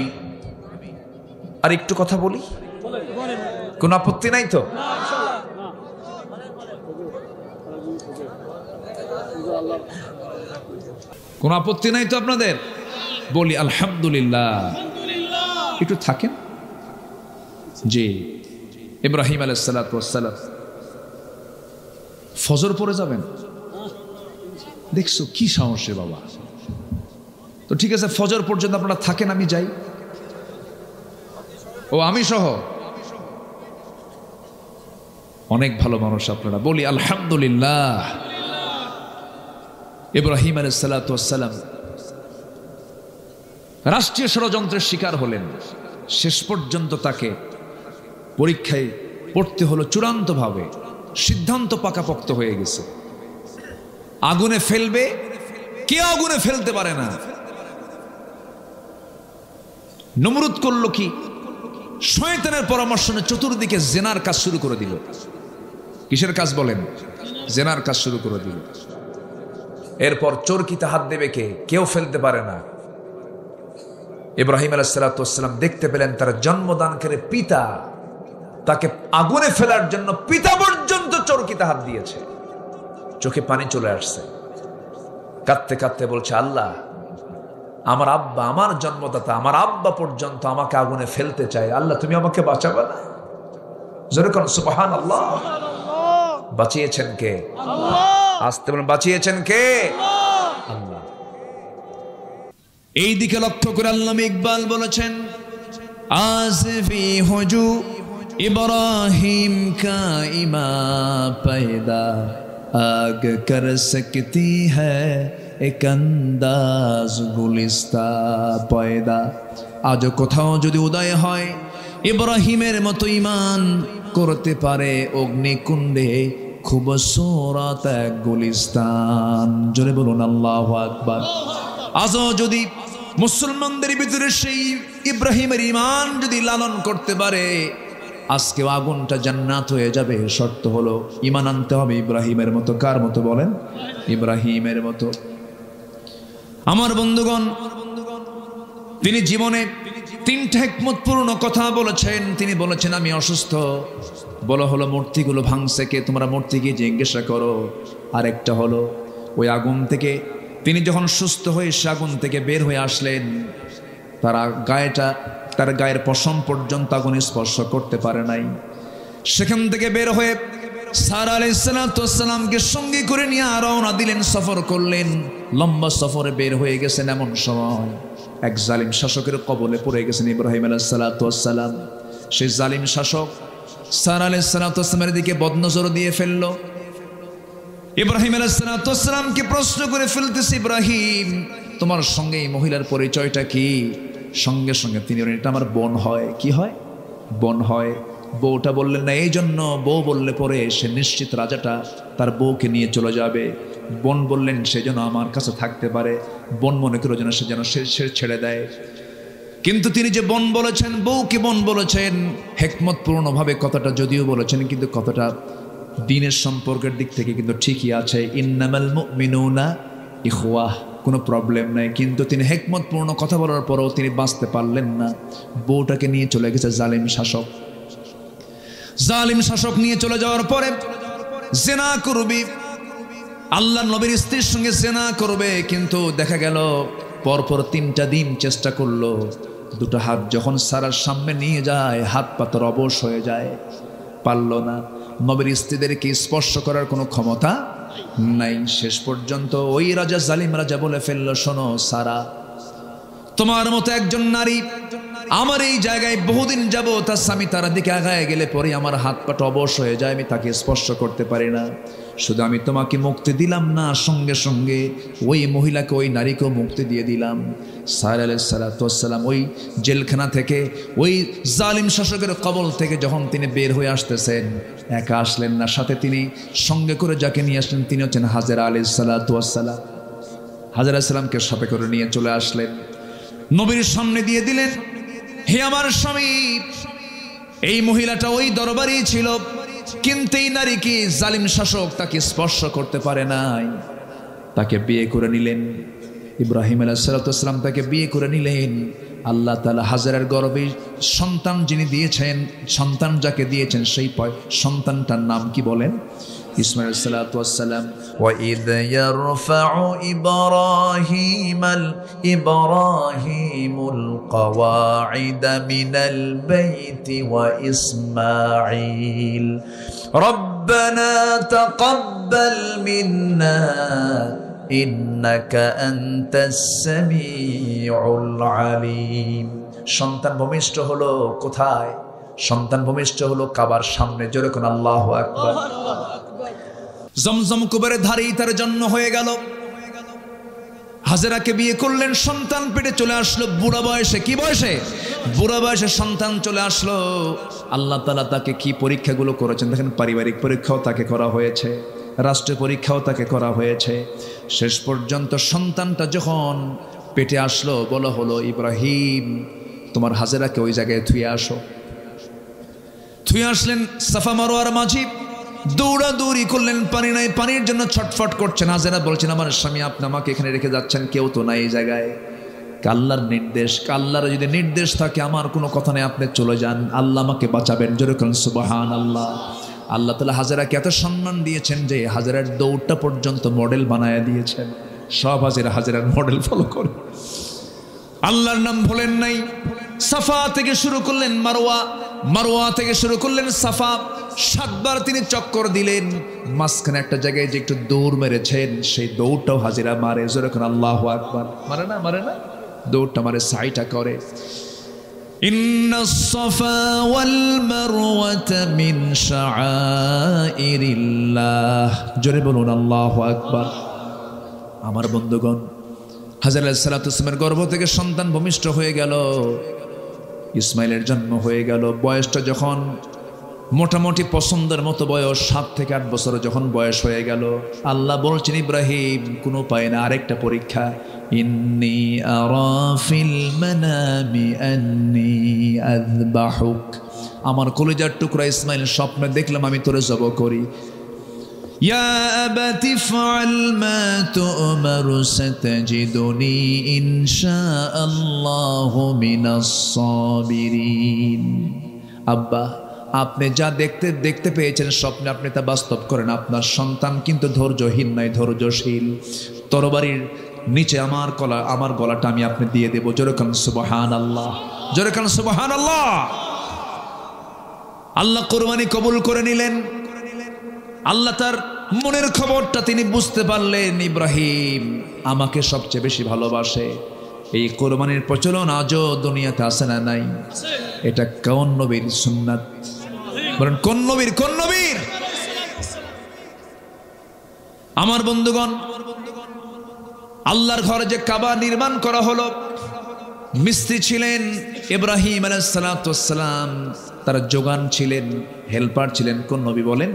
আর একটু কথা বলি, কোন আপত্তি নাই তো? কোন আপত্তি নাই তো আপনাদের? বলি আলহামদুলিল্লাহ। একটু থাকেন। জি, ইব্রাহিম আলাইহিস সালাতু ওয়াস সালাম ফজর পড়ে যাবেন। দেখছো কি সাহসে বাবা। তো ঠিক আছে, ফজর পর্যন্ত আপনারা থাকেন, আমি যাই। ও আমি সহ অনেক ভালো মানুষ আপনারা। বলি আলহামদুলিল্লাহ। ইব্রাহিম আলাইহিস সালাতু ওয়াস সালাম রাষ্ট্রীয় ষড়যন্ত্রের শিকার হলেন। শেষ পর্যন্ত তাকে পরীক্ষায় পড়তে হলো চূড়ান্তভাবে। সিদ্ধান্ত পাকাপোক্ত হয়ে গেছে, আগুনে ফেলবে। কেউ আগুনে ফেলতে পারে না। নমরুদ করলো কি? শয়তানের পরামর্শ নিয়ে চতুর্দিকে জেনার কাজ শুরু করে দিল। কিসের কাজ বলেন? জেনার কাজ শুরু করে দিল। এরপর চরকিতে হাত দেবে কে? কেউ ফেলতে পারে না। ইব্রাহিম আলাইহিস সালাতু ওয়াস সালাম দেখতে পেলেন তার জন্মদানকারী পিতা তাকে আগুনে ফেলার জন্য পিতা পর্যন্ত চরকিতে হাত দিয়েছে। চোখে পানি চলে আসছে, কাঁদতে কাঁদতে বলছে, আল্লাহ আমার আব্বা, আমার জন্মদাতা, আমার আব্বা পর্যন্ত আমাকে আগুনে ফেলতে চায়, আল্লাহ তুমি আমাকে বাঁচাবে না? জোরে কোন সুবহানাল্লাহ। বাঁচিয়েছেন কে? আল্লাহ। আসতে বলেন বাঁচিয়েছেন কে? আল্লাহ। এই দিকে লক্ষ্য করে আল্লামা ইকবাল বলেছেন, আসফি হুজু ইব্রাহিম কা ইমা पैदा आग कर सकती है एक अंदाज गुलिस्ता पैदा। আজ কোথাও যদি উদয় হয় ইব্রাহিমের মতো ঈমান করতে পারে অগ্নিকুণ্ডে খুবসুরত এক গুলিস্তান। জোরে বলুন আল্লাহু আকবার। আজও যদি মুসলমানদের ভিতরে সেই ইব্রাহিমের ঈমান যদি লালন করতে পারে, আজকে আগুনটা জান্নাত হয়ে যাবে। শর্ত হলো ঈমান আনতে হবে ইব্রাহিমের মতো। কার মতো বলেন? ইব্রাহিমের মতো। আমার বন্ধুগণ, তিনি জীবনে তিনটা হিকমতপূর্ণ কথা বলেছেন। তিনি বলেছেন, আমি অসুস্থ। বলা হলো মূর্তিগুলো ভাঙছে কে? তোমরা মূর্তিকে জিজ্ঞাসা করো। আরেকটা হলো ওই আগুন থেকে তিনি যখন সুস্থ হয়ে সে আগুন থেকে বের হয়ে আসলেন, তার গায়ের পশম পর্যন্ত আগুন স্পর্শ করতে পারে নাই। সেখান থেকে বের হয়ে সারা আলাইহিস সালাতু ওয়াস সালামকে সঙ্গে করে নিয়ে রওনা দিলেন, সফর করলেন। লম্বা সফরে বের হয়ে গেছেন, এমন সময় এক জালিম শাসকের কবলে পড়ে গেছেন ইব্রাহিম আলাইহিস সালাতু ওয়াস সালাম। সেই জালিম শাসক সারা আলাইহিস সালাতু ওয়াস সালামের দিকে বদনজর দিয়ে ফেললো। ইব্রাহিম আলাইহিস সালাতু ওয়াস সালামকে প্রশ্ন করে ফেলতেছে, ইব্রাহিম তোমার সঙ্গে এই মহিলার পরিচয়টা কি? সঙ্গে সঙ্গে তিনি বললেন, এটা আমার বোন হয়। কি হয়? বোন হয়। বউটা বললেন না, এই জন্য বউ বললে পরে সে নিশ্চিত রাজাটা তার বউকে নিয়ে চলে যাবে। বোন বললেন সে যেন আমার কাছে থাকতে পারে, বোন মনে করে যেন সে ছেড়ে দেয়। কিন্তু তিনি যে বোন বলেছেন, বউকে বোন বলেছেন, হিকমতপূর্ণভাবে কথাটা যদিও বলেছেন, কিন্তু কথাটা দ্বীনের সম্পর্কের দিক থেকে কিন্তু ঠিকই আছে। ইন্নামাল মুমিনুনা ইখওয়াহ, কোনো প্রবলেম নাই। কিন্তু তিনি হিকমতপূর্ণ কথা বলার পরেও তিনি বাঁচতে পারলেন না। বউটাকে নিয়ে চলে গেছে জালিম শাসক। জালিম শাসক নিয়ে চলে যাওয়ার পরে জেনা করবে, আল্লাহ নবীর স্ত্রীর সঙ্গে জেনা করবে। কিন্তু দেখা গেল পরপর 3টা দিন চেষ্টা করলো, দুটো হাত যখন সারার সামনে নিয়ে যায় হাত পাতার অবশ হয়ে যায়, পারল না। নবীর স্ত্রীদেরকে স্পর্শ করার কোনো ক্ষমতা নাই। শেষ পর্যন্ত ওই রাজা, জালিম রাজা বলে ফেললো, শোনো সারা, তোমার মতো একজন নারী আমার এই জায়গায় বহুদিন যাব, তার স্বামী তার দিকে আগায় গেলে পরে আমার হাত পাটা অবশ হয়ে যায়, আমি তাকে স্পর্শ করতে পারি না। শুধু আমি তোমাকে মুক্তি দিলাম না, সঙ্গে সঙ্গে ওই মহিলাকে, ওই নারীকেও মুক্তি দিয়ে দিলাম। সাহেব আলাইহিস সালাতু ওয়াস সালাম ওই জেলখানা থেকে, ওই জালিম শাসকের কবল থেকে যখন তিনি বের হয়ে আসতেছেন, একা আসলেন না, সাথে তিনি সঙ্গে করে যাকে নিয়ে আসলেন তিনি হচ্ছেন হাজেরা আলাইহিস সালাতু ওয়াস সালাম। হাজেরা আলাইহিস সালামকে সাথে করে নিয়ে চলে আসলেন, নবীর সামনে দিয়ে দিলেন, হে আমার স্বামী, এই মহিলাটা ওই দরবারই ছিল, কিন্তু এই নারীকে জালিম শাসক তাকে স্পর্শ করতে পারে নাই, তাকে বিয়ে করে নিলেন। ইব্রাহিম আলাইহিস সালাতু ওয়াস সালাম তাকে বিয়ে করে নিলেন। আল্লাহ তাআলা হাজেরার গর্ভে সন্তান যিনি দিয়েছেন, সন্তান যাকে দিয়েছেন সেই সন্তানটার নাম কি বলেন? ইসমাঈল আলাইহিস সালাতু ওয়াস সালাম। ওয়া ইয ইয়ারফাউ ইব্রাহিমুল কওয়াইদা মিনাল বাইতি ওয়া ইসমাঈল রব্বানা তাকাব্বাল মিন্না ইন্নাকা আনতাস সামিউল আলিম। সন্তান ভূমিষ্ঠ হলো কোথায়? সন্তান ভূমিষ্ঠ হলো কাবার সামনে। জোরে কোন আল্লাহু আকবার। জমজম কুবরের ধারেই তার জন্ম হয়ে গেল। হাজেরাকে বিয়ে করলেন, সন্তান পেটে চলে আসলো বুড়া বয়সে। কি বয়সে? বুড়া বয়সে সন্তান চলে আসলো। আল্লাহ তাআলা তাকে কি পরীক্ষাগুলো করেছেন দেখেন। পারিবারিক পরীক্ষাও তাকে করা হয়েছে, রাষ্ট্রীয় পরীক্ষাও তাকে করা হয়েছে। শেষ পর্যন্ত সন্তানটা যখন পেটে আসলো, বলা হলো ইব্রাহিম তোমার হাজেরাকে ওই জায়গায় থুয়ে আসো। থুয়ে আসলেন সাফা মারওয়ার মাঝি, দৌড়াদৌড়ি করলেন, পানি নাই, পানির জন্য ছটফট করছেন। হাজেরা বলছেন আমার স্বামী আপনি আমাকে এখানে রেখে যাচ্ছেন, কেউ তো নাই এই জায়গায়। আল্লাহর নির্দেশ, আল্লাহর যদি নির্দেশ থাকে আমার কোনো কথা নেই, আপনি চলে যান, আল্লাহ আমাকে বাঁচাবেন। জোরে বলুন সুবহানাল্লাহ। আল্লাহ তাআলা হাজেরাকে এত সম্মান দিয়েছেন যে হাজেরার দৌড়টা পর্যন্ত মডেল বানায় দিয়েছেন। সব হাজেরার মডেল ফলো করে। আল্লাহর নাম ভুলেন নাই। সাফা থেকে শুরু করলেন মারওয়া, মারওয়া থেকে শুরু করলেন সাফা। 7 বার তিনি চক্কর দিলেন। মাঝখানে একটা জায়গায় যে একটু দৌড় মেরেছেন, সেই দৌড়টাও হাজেরা মারে। জোরে কোন আল্লাহু আকবার। মারে না? মারে না? দৌড়টা মারে, সাইটা করে। ইন্নাস সাফা ওয়াল মারওয়াতা মিন শাআইরিল্লাহ। জোরে বলুন আল্লাহু আকবার। আমার বন্ধুগণ, হাজেরা আলাইহিস সালাতু ওয়াস সালামের গর্ভ থেকে সন্তান ভূমিষ্ঠ হয়ে গেল, ইসমাইলের জন্ম হয়ে গেল। বয়সটা যখন মোটামুটি পছন্দের মতো বয়স, 7 থেকে 8 বছর যখন বয়স হয়ে গেল, আল্লাহ বলছেন ইব্রাহিম কোনো উপায় না, আরেকটা পরীক্ষা। ইন্নী আরা ফিল মানামি আন্নী আযবাহুক। আমার কলিজার টুকরা ইসমাইল স্বপ্নে দেখলাম আমি তোরে জবাই করি। ইয়া আবাতি ফাআল মা তু'মারু সাতাজিদুনি ইনশাআল্লাহু মিনাস সাবিরিন। আব্বা আপনি যা দেখতে পেয়েছেন স্বপ্নে, আপনি তা বাস্তব করেন। আপনার সন্তান কিন্তু ধৈর্যহীন নয়, ধৈর্যশীল। তরবারির নিচে আমার গলাটা আমি আপনি দিয়ে দেব। জোরে কান সুবহানাল্লাহ, জোরে কান সুবহানাল্লাহ। আল্লাহ কুরবানি কবুল করে নিলেন। আল্লাহ তার মনের খবরটা তিনি বুঝতে পারলেন, ইব্রাহিম আমাকে সবচেয়ে বেশি ভালোবাসে। এই কুরবানির প্রচলন আজও দুনিয়াতে আছে না নাই? এটা কোন নবীর সুন্নাত? বলেন কোন নবীর? কোন নবীর? আমার বন্ধুগণ, আল্লাহর ঘরে যে কাবা নির্মাণ করা হলো, মিস্ত্রি ছিলেন ইব্রাহিম আলাইহিস সালাতু ওয়াস সালাম, তার যোগান ছিলেন, হেল্পার ছিলেন কোন নবী বলেন?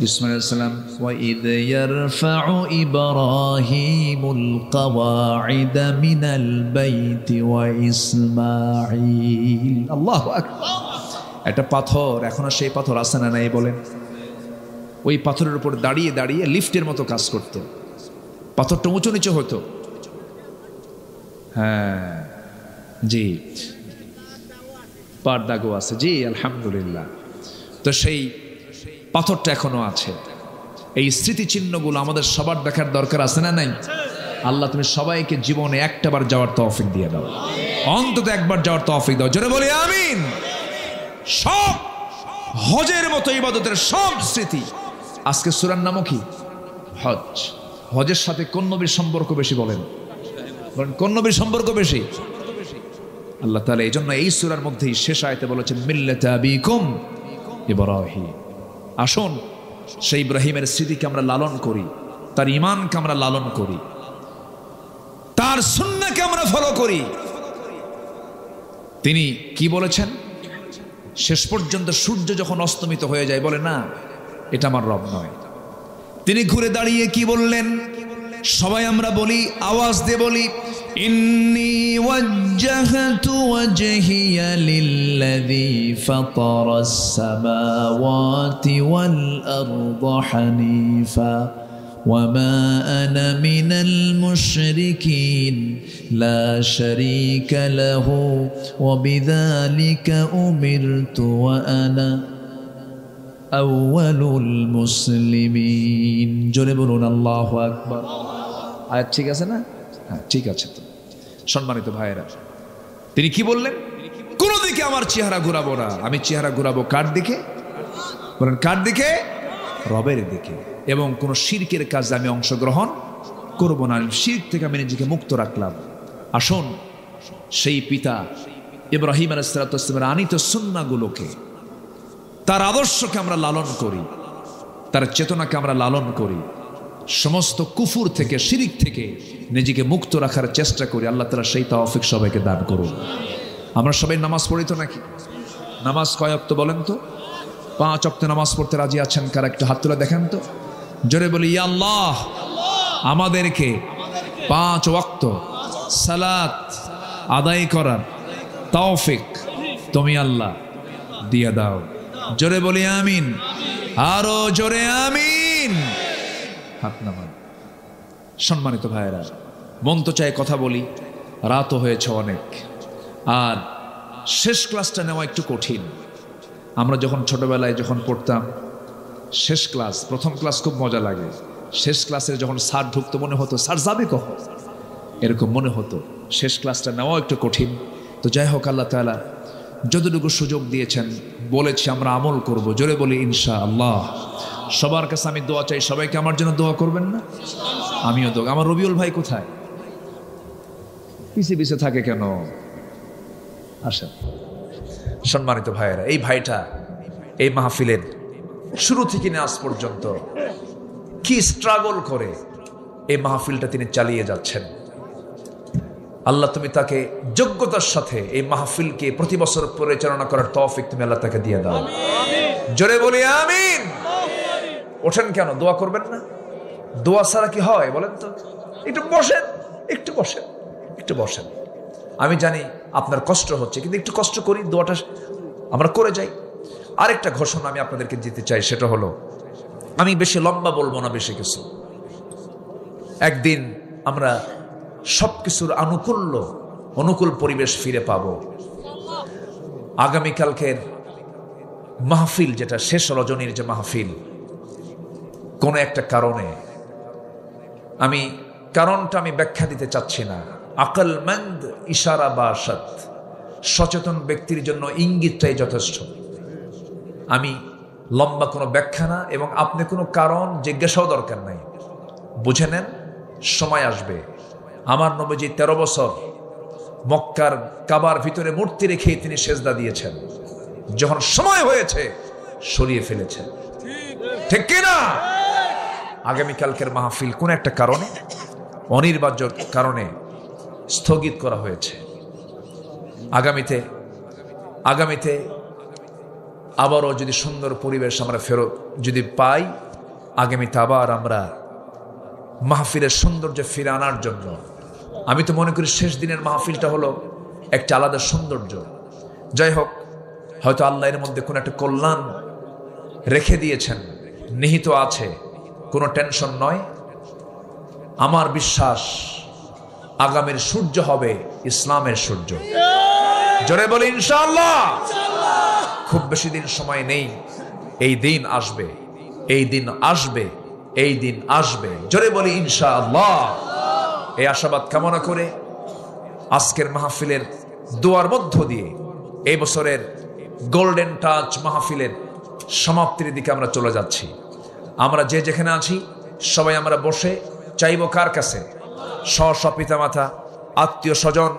ইসমাঈল আলাইহিস সালাম। ওয়া ইদ ইয়ারফাউ ইব্রাহিমুল কাওয়াইদা মিনাল বাইতি ওয়া ইসমাঈল। আল্লাহু আকবার। একটা পাথর, এখনো সেই পাথর আছে না নাই বলেন? ওই পাথরের উপর দাঁড়িয়ে দাঁড়িয়ে লিফটের মতো কাজ করত, পাথরটা উঁচু নিচু হতো। হ্যাঁ জি, পারদাগো আছে জি, আলহামদুলিল্লাহ। তো সেই পাথরটা এখনো আছে। এই স্মৃতিচিহ্নগুলো আমাদের সবার দেখার দরকার আছে না নাই? আল্লাহ তুমি সবাইকে জীবনে একটাবার যাওয়ার তৌফিক দিয়ে দাও, অন্তত একবার যাওয়ার তৌফিক দাও। জোরে বলি আমিন। সব হজের মতো ইবাদতের সব স্মৃতি। আজকে সূরার নামও কি? হজ। হজের সাথে কোন নবীর সম্পর্ক বেশি বলেন? কোন নবীর সম্পর্ক বেশি? আল্লাহ তাআলা এই জন্য এই সূরার মধ্যেই শেষ আয়াতে বলেছেন মিল্লাতা আবিকুম ইব্রাহিম। আসুন সেই ইব্রাহিমের স্মৃতিকে আমরা লালন করি, তার ঈমানকে আমরা লালন করি, তার সুন্নাহকে আমরা ফলো করি। তিনি কি বলেছেন? শেষ পর্যন্ত সূর্য যখন অস্তমিত হয়ে যায়, বলে না এটা আমার রব নয়। তিনি ঘুরে দাঁড়িয়ে কি বললেন? সবাই আমরা বলি, আওয়াজ দিয়ে বলি, ইন্নী ওয়াজ্জাহতু ওয়াজহিয়া লিল্লাযী ফাতারাস সামাওয়াতি ওয়াল আরদা হানিফা ওয়ামা আনা মিনাল মুশরিকিন লা শারীকা লাহু ওয়া বিযালিকা উমিরতু ওয়া আনা আউয়ালুল মুসলিমিন। জোরে বলুন আল্লাহু আকবার। আয়াত ঠিক আছে না? হ্যাঁ ঠিক আছে। তো সম্মানিত ভাইয়েরা, তিনি কি বললেন? কোন দিকে আমার চেহারা ঘুরাবো না, আমি চেহারা ঘুরাবো কার দিকে? বলেন কার দিকে? রবের দিকে। এবং কোন শিরকের কাজে আমি অংশগ্রহণ করব না, শিরক থেকে আমি নিজেকে মুক্ত রাখলাম। আসুন সেই পিতা ইব্রাহিম আলাইহিস সালাতু ওয়াস সালামের আনিত সুন্নাহগুলোকে, তার আদর্শকে আমরা লালন করি, তার চেতনাকে আমরা লালন করি, সমস্ত কুফুর থেকে, শিরিক থেকে নিজেকে মুক্ত রাখার চেষ্টা করি। আল্লাহ তাআলা সেই তৌফিক সবাইকে দান করুন। আমরা সবাই নামাজ পড়ি তো নাকি? নামাজ কয় ওয়াক্ত বলেন তো? 5 ওয়াক্ত নামাজ পড়তে রাজি আছেন কারা? একটু হাত তুলে দেখেন তো। জোরে বলি ইয়া আল্লাহ, আমাদেরকে 5 ওয়াক্ত সালাত আদায় করার তৌফিক তুমি আল্লাহ দিয়ে দাও। জোরে বলি আমিন। আরো জোরে আমিন। হাত নামান। সম্মানিত ভাইয়েরা, মন তো চাই কথা বলি, রাতও হয়েছে অনেক, আর শেষ ক্লাসটা নেওয়া একটু কঠিন। আমরা যখন ছোটবেলায় যখন পড়তাম শেষ ক্লাস, প্রথম ক্লাস খুব মজা লাগে। শেষ ক্লাসের যখন স্যার ঢুকতো মনে হতো স্যার যাবে কখন, এরকম মনে হতো। শেষ ক্লাসটা নেওয়া একটু কঠিন। তো যাই হোক, আল্লাহ তাআলা যতটুকু সুযোগ দিয়েছেন বলেছি আমরা আমল করব। জোরে বলি ইনশাআল্লাহ। সবার কাছে আমি দোয়া চাই, সবাইকে আমার জন্য দোয়া করবেন না? আমিও দোয়া। আমার রবিউল ভাই কোথায়? পিছে পিছে থাকে কেন? আসেন। সম্মানিত ভাইয়েরা, এই ভাইটা এই মাহফিলের শুরু থেকে আজ পর্যন্ত কি স্ট্রাগল করে এই মাহফিলটা তিনি চালিয়ে যাচ্ছেন। আল্লাহ তুমি তাকে যোগ্যতার সাথে এই মাহফিলকে প্রতি বছর পরিচালনা করার তৌফিক তুমি আল্লাহ তাকে দিয়ে দাও। জোরে বলি আমিন। ওঠেন কেন? দোয়া করবেন না? দোয়া ছাড়া কি হয় বলেন তো? একটু বসেন, একটু বসেন, একটু বসেন। আমি জানি আপনার কষ্ট হচ্ছে, কিন্তু একটু কষ্ট করি, দোয়াটা আমরা করে যাই। আরেকটা ঘোষণা আমি আপনাদেরকে দিতে চাই, সেটা হলো, আমি বেশি লম্বা বলবো না, বেশি কিছু। একদিন আমরা সবকিছুর অনুকূল পরিবেশ ফিরে পাব। আগামীকালকের মাহফিল, যেটা শেষ রজনীর যে মাহফিল, কোন একটা কারণে, আমি কারণটা আমি ব্যাখ্যা দিতে চাচ্ছি না। আকলমন্দ ইশারা বাসাত, সচেতন ব্যক্তির জন্য ইঙ্গিতটাই যথেষ্ট। আমি লম্বা কোনো ব্যাখ্যা না, এবং আপনি কোনো কারণ জিজ্ঞাসাও দরকার নাই। বুঝে নেন, সময় আসবে। আমার নবীজি 13 বছর মক্কার কাবার ভিতরে মূর্তি রেখে তিনি সেজদা দিয়েছেন। যখন সময় হয়েছে সরিয়ে ফেলেছেন, ঠিক কিনা? আগামীকালকের মাহফিল কোন একটা কারণে, অনিবার্য কারণে স্থগিত করা হয়েছে। আগামীতে আবারও যদি সুন্দর পরিবেশ আমরা ফেরত যদি পাই, আগামীতে আবার আমরা মাহফিলের সৌন্দর্য ফিরে আনার জন্য, আমি তো মনে করি শেষ দিনের মাহফিলটা হলো একটা আলাদা সৌন্দর্য। যাই হোক, হয়তো আল্লাহ এর মধ্যে কোনো একটা কল্যাণ রেখে দিয়েছেন, নিহিত আছে, কোনো টেনশন নয়। আমার বিশ্বাস আগামীর সূর্য হবে ইসলামের সূর্য। জোরে বলি ইনশাআল্লাহ। খুব বেশি দিন সময় নেই, এই দিন আসবে, এই দিন আসবে, এই দিন আসবে। জোরে বলি ইনশাআল্লাহ। এই আশাবাদ কামনা করে আজকের মাহফিলের দোয়ার মধ্য দিয়ে এই বছরের গোল্ডেন টাচ মাহফিলের সমাপ্তির দিকে আমরা চলে যাচ্ছি। আমরা যে যেখানে আছি সবাই আমরা বসে চাইব কার কাছে? স্ব পিতামাতা, আত্মীয় স্বজন,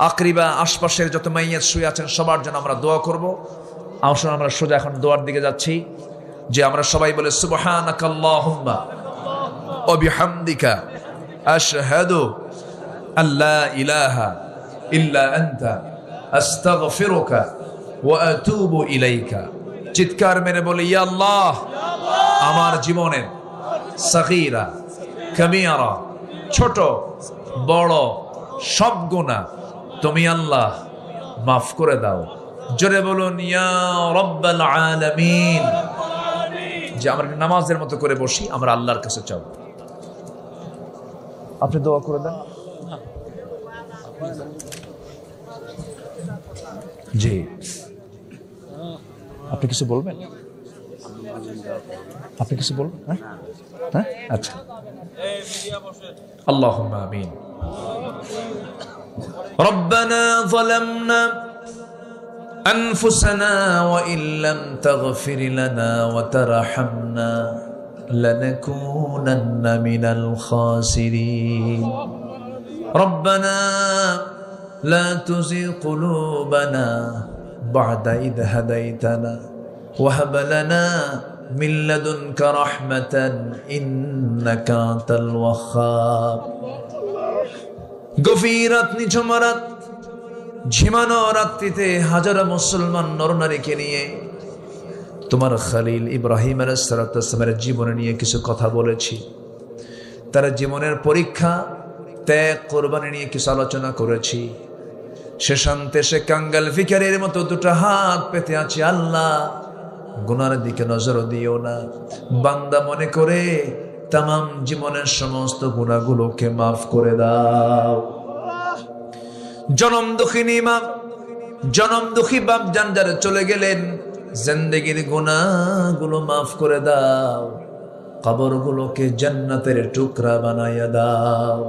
আকরিবা, আশপাশের যত মাইয়াত শুয়ে আছেন সবার জন্য আমরা দোয়া করব। আসলে আমরা সোজা এখন দোয়ার দিকে যাচ্ছি, যে আমরা সবাই বলে সুবহানাকাল্লাহুম্মা ওয়া বিহামদিকা আশহাদু আল্লা ইলাহা ইল্লা আনতা আস্তাগফিরুকা ওয়া আতুবু ইলাইকা। চিৎকার মেরে বলি, ইয়া আল্লাহ, আমার জীবনের সগীরা কবিরা, ছোট বড় সব গুনাহ তুমি আল্লাহ মাফ করে দাও। জোরে বলুন ইয়া রাব্বাল আলামিন। যে আমরা নামাজের মতো করে বসি, আমরা আল্লাহর কাছে চাও। আপনি দোয়া করে দেন। জি, আপনি কিছু বলবেন? আপনি কিছু বলবেন? হ্যাঁ, আচ্ছা। আল্লাহুম্মা আমিন। ربنا ظلمنا أنفسنا وإن لم تغفر لنا وترحمنا لنكونن من الخاسرين ربنا لا تزغ قلوبنا بعد إذ هديتنا وهب لنا من لدنك رحمة إنك أنت الوهاب গভীরাত নিঝুমারাত ঝিমানো রাত্রিতে হাজারো মুসলমান নরনারীকে নিয়ে তোমার খলিল ইব্রাহিম আলাইহিস সালামের জীবনে নিয়ে কিছু কথা বলেছি। তার জীবনের পরীক্ষা, ত্যাগ, কোরবানি নিয়ে কিছু আলোচনা করেছি। শেষান্তে সে কাঙ্গাল ভিখারির মতো দুটো হাত পেতে আছে। আল্লাহ, গুনার দিকে নজর দিও না, বান্দা মনে করে তামাম জীবনের সমস্ত গুনাহগুলোকে মাফ করে দাও। জনম দুঃখিনী মা, জনম দুঃখী বাপ জান যারা চলে গেলেন, জিন্দেগির গুনাহগুলো মাফ করে দাও, কবরগুলোকে জান্নাতের টুকরা বানাইয়া দাও।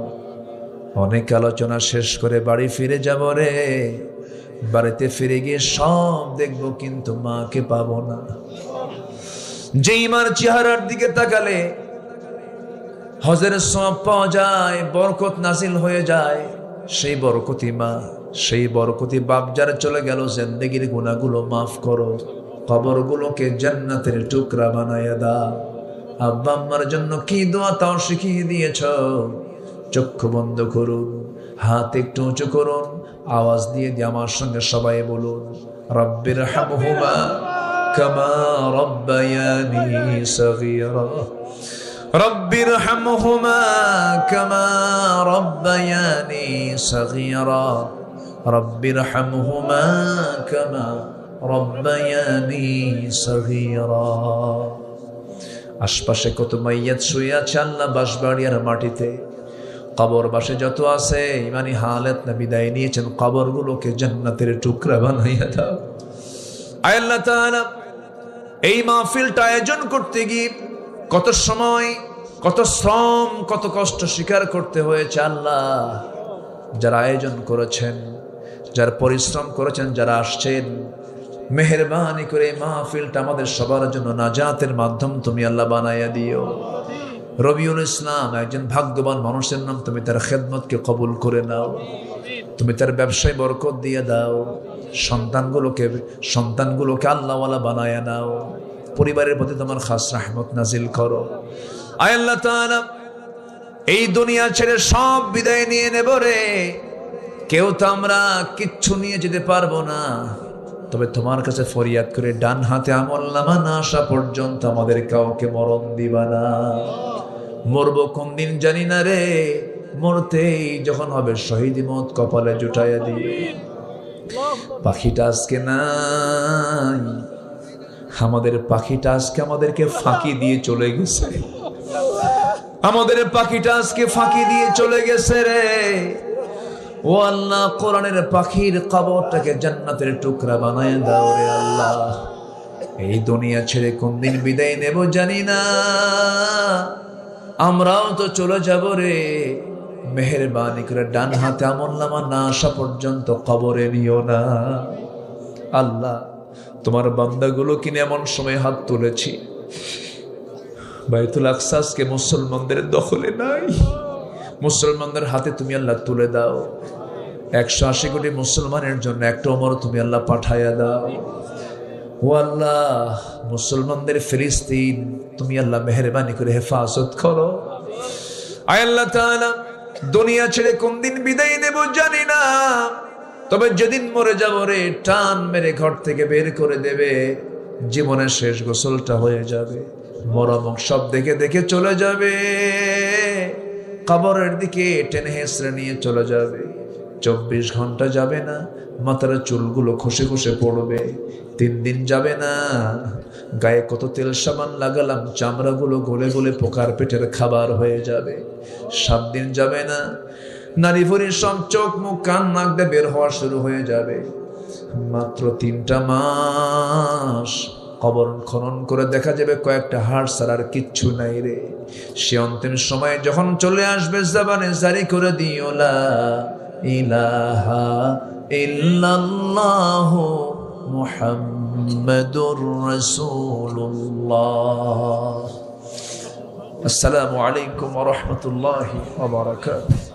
অনেক আলোচনা শেষ করে বাড়ি ফিরে যাব রে, বাড়িতে ফিরে গিয়ে সব দেখবো কিন্তু মাকে পাবো না। যেই মার চেহারার দিকে তাকালে হজের সওয়াব পাওয়া যায়, বরকত নাজিল হয়ে যায়, সেই বরকতি মা, সেই বরকতি বাপ যারা চলে গেল, জিন্দেগির গুনাহগুলো মাফ করো, কবরগুলোকে জান্নাতের টুকরা বানাইয়া দাও। আব্বা আম্মার জন্য কি দোয়া তাও শিখিয়ে দিয়েছ। চক্ষু বন্ধ করুন, হাত একটু উঁচু করুন, আওয়াজ দিয়ে আমার সঙ্গে সবাই বলুন, রব্বির হামহুমা কামা রব্বায়ানি সগীরা। রব্বির হামহুমা কামা রব্বায়ানি সগীরা। রব্বির হামহুমা কামা রব্বায়ানি সগীরা। আশপাশে কত মাইয়াত শুয়ে আছে আল্লাহ বাঁশবাড়িয়ার মাটিতে। কবর বাসে যত আছে ইমানি হালত না বিদায় নিয়েছেন, কবরগুলোকে জান্নাতের টুকরা বানাইয়া দাও। আয় আল্লাহ তাআলা, এই মাহফিলটা আয়োজন করতে গিয়ে কত সময়, কত শ্রম, কত কষ্ট স্বীকার করতে হয়েছে। আল্লাহ, যারা আয়োজন করেছেন, যারা পরিশ্রম করেছেন, যারা আসছেন, মেহেরবানি করে মাহফিলটা আমাদের সবার জন্য নাজাতের মাধ্যম তুমি আল্লাহ বানাইয়া দিও। রবিউল ইসলাম একজন ভাগ্যবান মানুষের নাম, তুমি তার খেদমতকে কবুল করে নাও। তুমি তার ব্যবসায় বরকত দিয়ে দাও। সন্তানগুলোকে আল্লাহওয়ালা বানায়া নাও। পরিবারের প্রতি তোমার খাস রহমত নাজিল করো। আয় আল্লাহ তাআলা, এই দুনিয়া ছেড়ে সব বিদায় নিয়ে নেব রে, কেউ তো আমরা কিচ্ছু নিয়ে যেতে পারবো না, তবে তোমার কাছে ফরিয়াদ করে ডান হাতে আমলনামা না আসা পর্যন্ত আমাদের কাউকে মরণ দিবা না। মরবো কোন দিন জানি না রে, মরতেই যখন হবে শহীদি মত কপালে জুটাইয়া দিবে। পাখিটা আজকে নাই, আমাদের পাখিটা আজকে আমাদেরকে ফাঁকি দিয়ে চলে গেছে, আমাদের পাখিটা আজকে ফাঁকি দিয়ে চলে গেছে রে। ও আল্লাহ, কোরআনের পাখির কবরটাকে জান্নাতের টুকরা বানায় দাও রে আল্লাহ। এই দুনিয়া ছেড়ে কোন দিন বিদায় নেব জানি না, আমরাও তো চলে যাব রে। মেহেরবানি করে ডান হাতে আমলনামা না আসা পর্যন্ত কবরে নিও না। আল্লাহ, তোমার বান্দাগুলো কিনে এমন সময় হাত তুলেছি, বাইতুল আকসাকে মুসলমানদের দখলে নাই, মুসলমানদের হাতে তুমি আল্লাহ তুলে দাও। 180 কোটি মুসলমানের জন্য একটা ওমর তুমি আল্লাহ পাঠাইয়া দাও। ও আল্লাহ, মুসলমানদের ফিলিস্তিন তুমি আল্লাহ মেহেরবানি করে হেফাজত করো। আয় আল্লাহ তাআলা, দুনিয়া ছেড়ে কোন দিন বিদায় নেব জানি না, তবে যেদিন মরে যাব রে, টান মেরে ঘর থেকে বের করে দেবে, জীবনের শেষ গোসলটা হয়ে যাবে, মরমক সব দেখে দেখে চলে যাবে, কবরের দিকে টেনে হেসড়ে নিয়ে চলে যাবে। 24 ঘন্টা যাবে না, মাথার চুলগুলো খসে খসে পড়বে। 3 দিন যাবে না, গায়ে কত তেল সাবান লাগালাম, চামড়াগুলো গলে গলে পোকার পেটের খাবার হয়ে যাবে। 7 দিন যাবে না, নারী ভুরির সব চোখ মুখ কান নাক দিয়ে বের হওয়া শুরু হয়ে যাবে। মাত্র 3টা মাস কবর খনন করে দেখা যাবে কয়েকটা হাড় ছাড়া আর কিচ্ছু নাই রে। সে অন্তিম সময় যখন চলে আসবে, জবানে জারি করে দিও লা ইলাহা ইল্লাল্লাহু মুহাম্মাদুর রাসূলুল্লাহ। আসসালামু আলাইকুম ওয়া রাহমাতুল্লাহি ওয়া বারাকাতুহু।